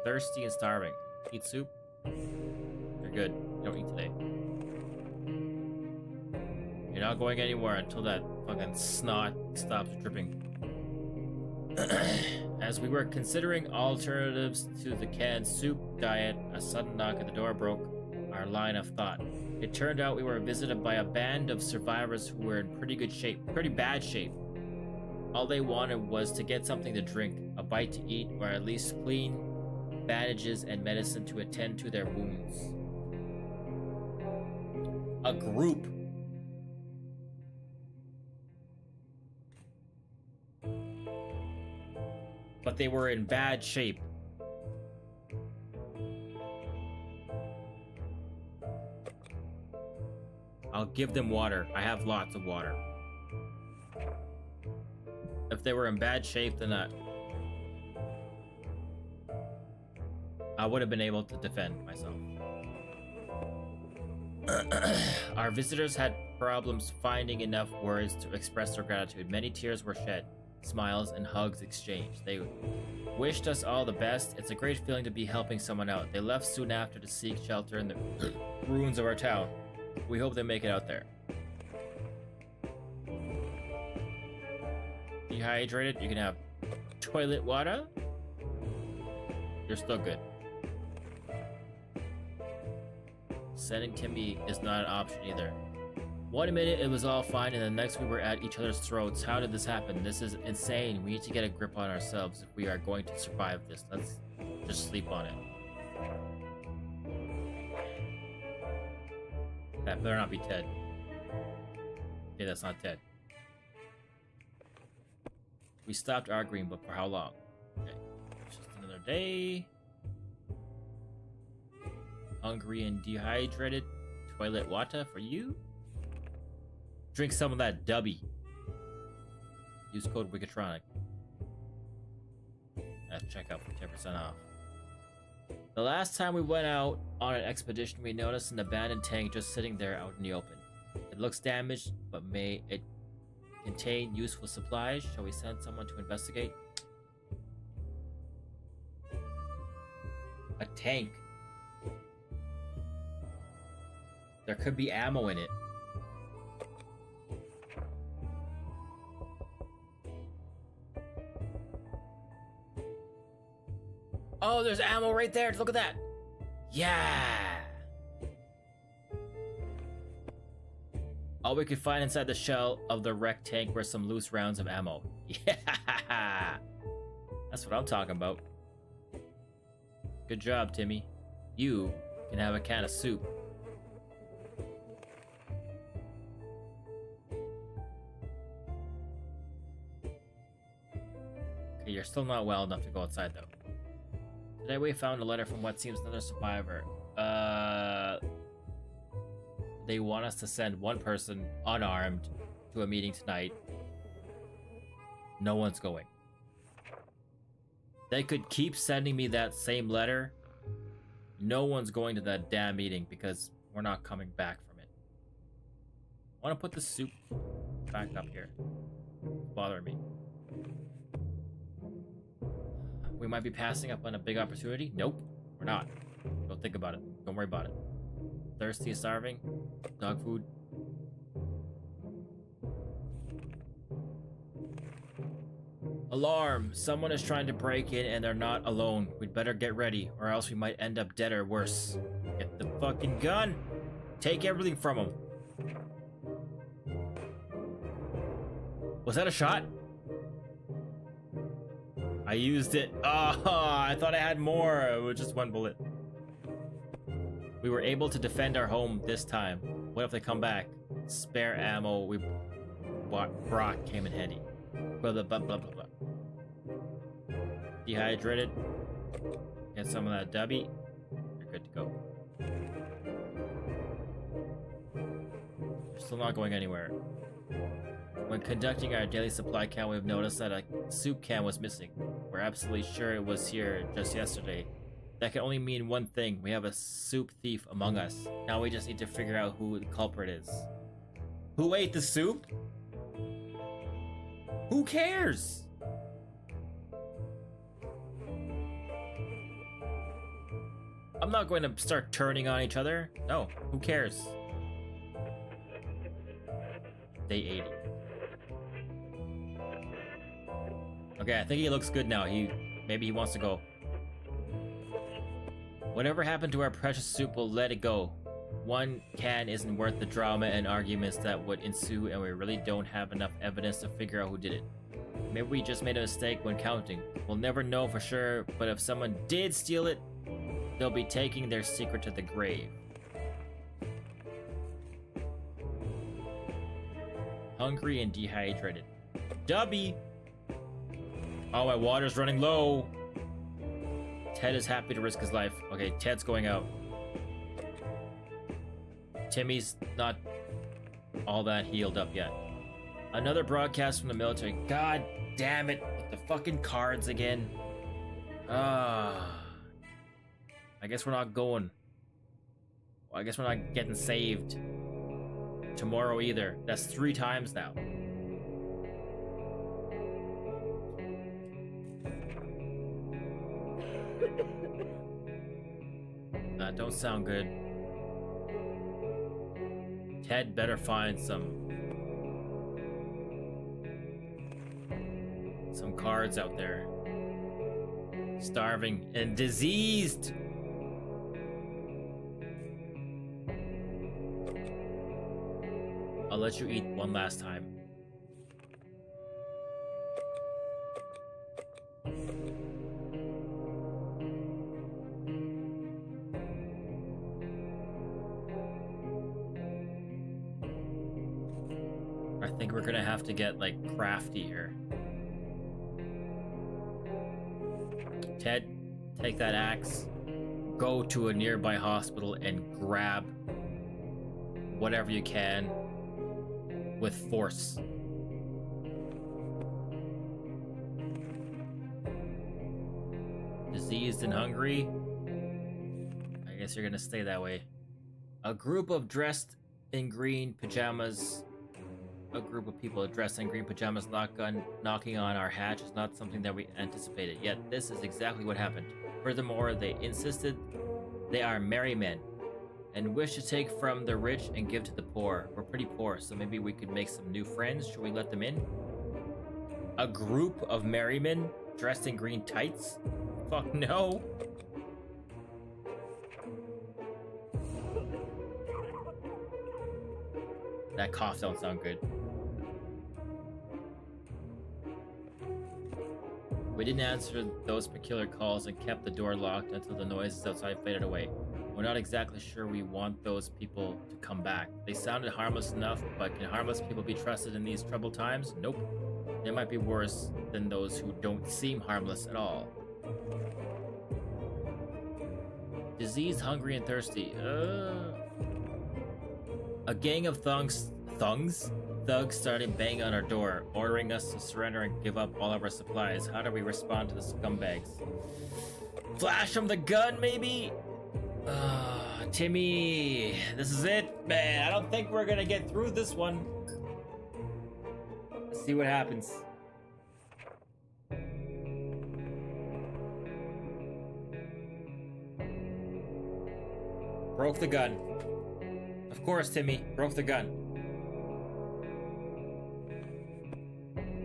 Thirsty and starving. Eat soup? You're good. You don't eat today. You're not going anywhere until that fucking snot stops dripping. As we were considering alternatives to the canned soup diet, a sudden knock at the door broke our line of thought. It turned out we were visited by a band of survivors who were in pretty bad shape. All they wanted was to get something to drink, a bite to eat, or at least clean bandages and medicine to attend to their wounds. A group. But they were in bad shape. I'll give them water. I have lots of water. If they were in bad shape, then I would have been able to defend myself. Our visitors had problems finding enough words to express their gratitude. Many tears were shed. Smiles and hugs exchanged. They wished us all the best. It's a great feeling to be helping someone out. They left soon after to seek shelter in the ruins of our town. We hope they make it out there. Dehydrated, you can have toilet water. You're still good. Sending Timmy is not an option either. 1 minute it was all fine, and the next we were at each other's throats. How did this happen? This is insane. We need to get a grip on ourselves if we are going to survive this. Let's just sleep on it. That better not be Ted. Okay, that's not Ted. We stopped arguing, but for how long? Okay, it's just another day. Hungry and dehydrated. Toilet water for you. Drink some of that dubby. Use code wykatron at checkout for 10% off. The last time we went out on an expedition, we noticed an abandoned tank just sitting there out in the open. It looks damaged, but may it contain useful supplies? Shall we send someone to investigate? A tank. There could be ammo in it. Oh, there's ammo right there. Look at that. Yeah. All we could find inside the shell of the wrecked tank were some loose rounds of ammo. Yeah. That's what I'm talking about. Good job, Timmy. You Can have a can of soup. Okay, you're still not well enough to go outside though. Today we found a letter from what seems another survivor. They want us to send one person unarmed to a meeting tonight. No one's going. They could keep sending me that same letter. No one's going to that damn meeting because we're not coming back from it. I want to put the soup back up here. It's bothering me. We might be passing up on a big opportunity. Nope, we're not. Don't think about it. Don't worry about it. Thirsty, starving, dog food. Alarm! Someone is trying to break in and they're not alone. We'd better get ready or else we might end up dead or worse. Get the fucking gun! Take everything from them. Was that a shot? I used it. Oh, I thought I had more. It was just one bullet. We were able to defend our home this time. What if they come back? Spare ammo we brought came in handy. Blah, blah, blah, blah, blah, blah. Dehydrated. Get some of that dubby. You're good to go. We're still not going anywhere. When conducting our daily supply count, we've noticed that a soup can was missing. We're absolutely sure it was here just yesterday. That can only mean one thing. We have a soup thief among us. Now we just need to figure out who the culprit is. Who ate the soup? Who cares? I'm not going to start turning on each other. No, who cares? Day 80. Okay, I think he looks good now. Maybe he wants to go. Whatever happened to our precious soup, we'll let it go. One can isn't worth the drama and arguments that would ensue, and we really don't have enough evidence to figure out who did it. Maybe we just made a mistake when counting. We'll never know for sure, but if someone did steal it, they'll be taking their secret to the grave. Hungry and dehydrated. Dubby! Oh, my water's running low. Ted is happy to risk his life. Okay, Ted's going out. Timmy's not all that healed up yet. Another broadcast from the military. God damn it. With the fucking cards again. I guess we're not going. Well, I guess we're not getting saved tomorrow either. That's 3 times now. That don't sound good. Ted better find some cards out there. Starving and diseased. I'll let you eat one last time. I think we're gonna have to get like crafty here. Ted, take that axe, go to a nearby hospital and grab whatever you can with force. Diseased and hungry? I guess you're gonna stay that way. A group of dressed in green pajamas. A group of people dressed in green pajamas knocking on our hatch is not something that we anticipated, yet this is exactly what happened. Furthermore, they insisted they are merry men and wish to take from the rich and give to the poor. We're pretty poor, so maybe we could make some new friends. Should we let them in? A group of merry men dressed in green tights? Fuck no. That cough don't sound good. We didn't answer those peculiar calls and kept the door locked until the noises outside faded away. We're not exactly sure we want those people to come back. They sounded harmless enough, but can harmless people be trusted in these troubled times? Nope. They might be worse than those who don't seem harmless at all. Diseased, hungry, and thirsty. A gang of thugs started banging on our door, ordering us to surrender and give up all of our supplies. How do we respond to the scumbags? Flash from the gun, maybe? Timmy, this is it, man. I don't think we're gonna get through this one. Let's see what happens. Broke the gun. Of course, Timmy, broke the gun.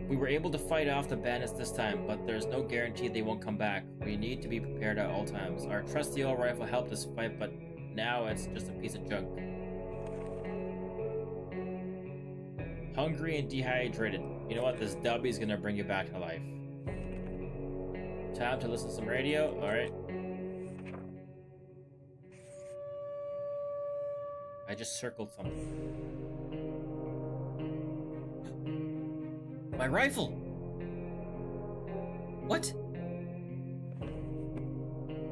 We were able to fight off the bandits this time, but there's no guarantee they won't come back. We need to be prepared at all times. Our trusty old rifle helped us fight, but now it's just a piece of junk. Hungry and dehydrated. You know what? This Dubby's gonna bring you back to life. Time to listen to some radio. Alright. I just circled something. My rifle! What?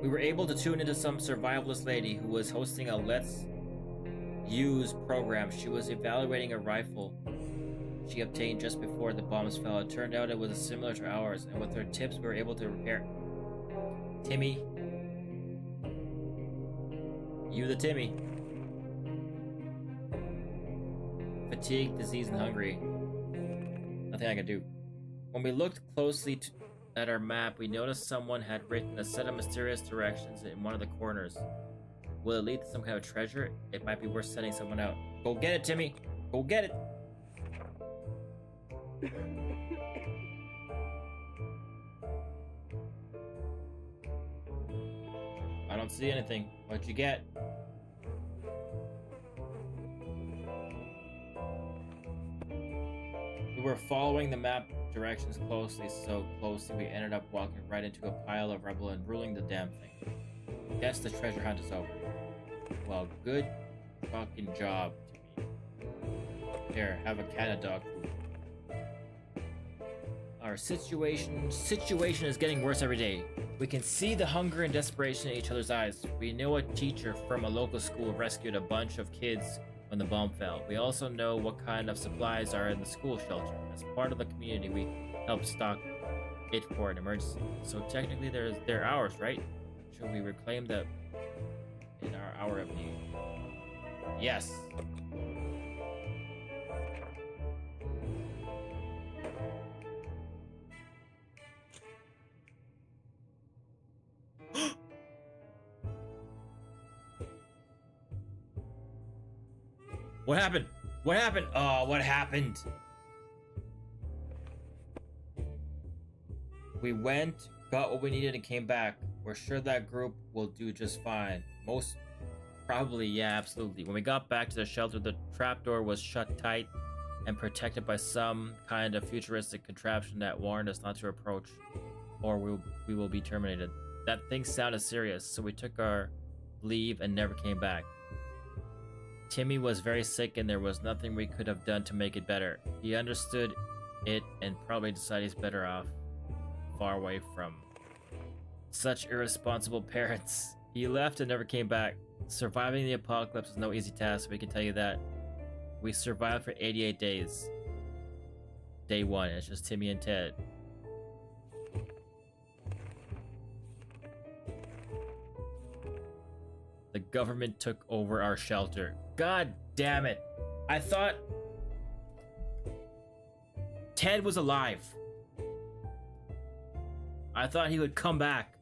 We were able to tune into some survivalist lady who was hosting a Let's Use program. She was evaluating a rifle she obtained just before the bombs fell. It turned out it was similar to ours, and with her tips we were able to repair. Timmy. You the Timmy. Fatigue, disease, and hungry. Nothing I can do. When we looked closely at our map, we noticed someone had written a set of mysterious directions in one of the corners. Will it lead to some kind of treasure? It might be worth sending someone out. Go get it, Timmy! Go get it! I don't see anything. What'd you get? We were following the map directions so closely we ended up walking right into a pile of rubble and ruling the damn thing. Guess the treasure hunt is over. Well, good fucking job, Timmy. Here, have a cat and dog food. Our situation is getting worse every day. We can see the hunger and desperation in each other's eyes. We know a teacher from a local school rescued a bunch of kids when the bomb fell. We also know what kind of supplies are in the school shelter. As part of the community, we help stock it for an emergency. So technically they're ours, right? Should we reclaim them in our hour of need? Yes. What happened? What happened? Oh, what happened? We went, got what we needed, and came back. We're sure that group will do just fine. Most probably, yeah, absolutely. When we got back to the shelter, the trapdoor was shut tight and protected by some kind of futuristic contraption that warned us not to approach, or we will be terminated. That thing sounded serious, so we took our leave and never came back. Timmy was very sick and there was nothing we could have done to make it better. He understood it and probably decided he's better off far away from such irresponsible parents. He left and never came back. Surviving the apocalypse is no easy task, we can tell you that. We survived for 88 days. Day 1, it's just Timmy and Ted. The government took over our shelter. God damn it. I thought Ted was alive. I thought he would come back.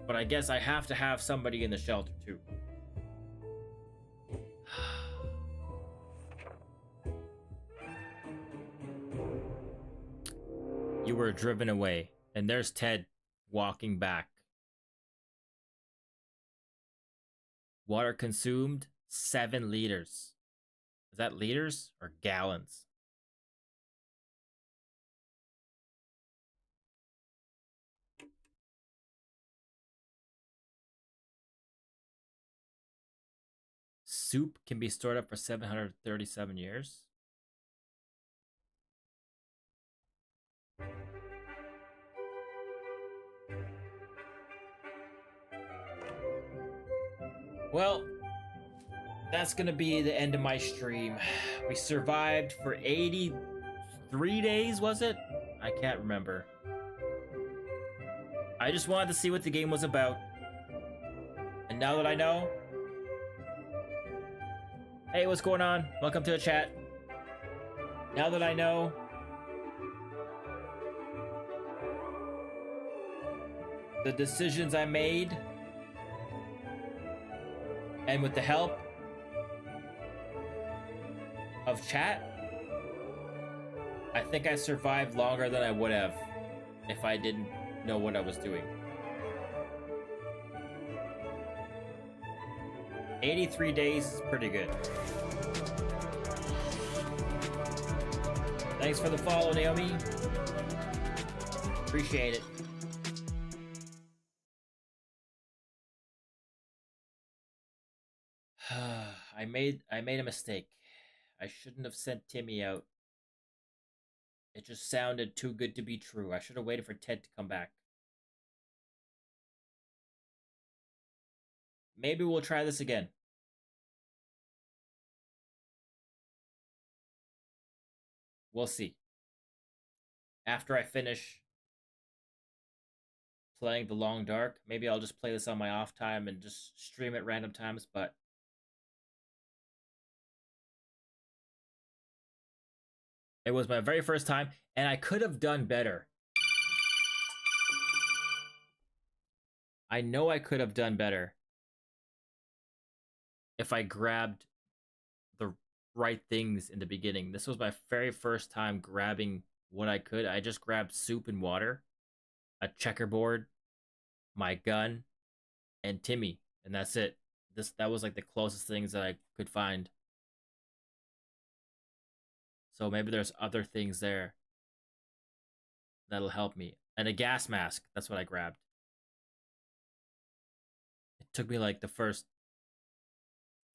But I guess I have to have somebody in the shelter too. You were driven away. And there's Ted walking back. Water consumed, 7 liters. Is that liters or gallons? Soup can be stored up for 737 years. Well, that's gonna be the end of my stream. We survived for 83 days, was it? I can't remember. I just wanted to see what the game was about. And now that I know... Hey, what's going on? Welcome to the chat. Now that I know... the decisions I made... and with the help... of chat... I think I survived longer than I would have if I didn't know what I was doing. 83 days is pretty good. Thanks for the follow, Naomi. Appreciate it. I made a mistake. I shouldn't have sent Timmy out. It just sounded too good to be true. I should have waited for Ted to come back. Maybe we'll try this again. We'll see. After I finish playing The Long Dark, maybe I'll just play this on my off time and just stream at random times, but it was my very first time, and I could have done better. I know I could have done better if I grabbed the right things in the beginning. This was my very first time grabbing what I could. I just grabbed soup and water, a checkerboard, my gun, and Timmy, and that's it. That was like the closest things that I could find. So maybe there's other things there that'll help me. And a gas mask, that's what I grabbed. It took me like the first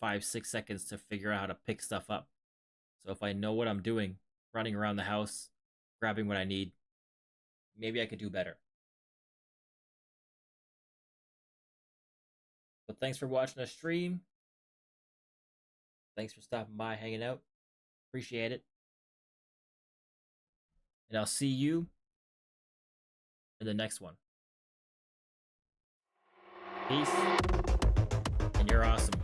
5-6 seconds to figure out how to pick stuff up. So if I know what I'm doing, running around the house, grabbing what I need, maybe I could do better. But thanks for watching the stream. Thanks for stopping by, hanging out. Appreciate it. And I'll see you in the next one. Peace. And you're awesome.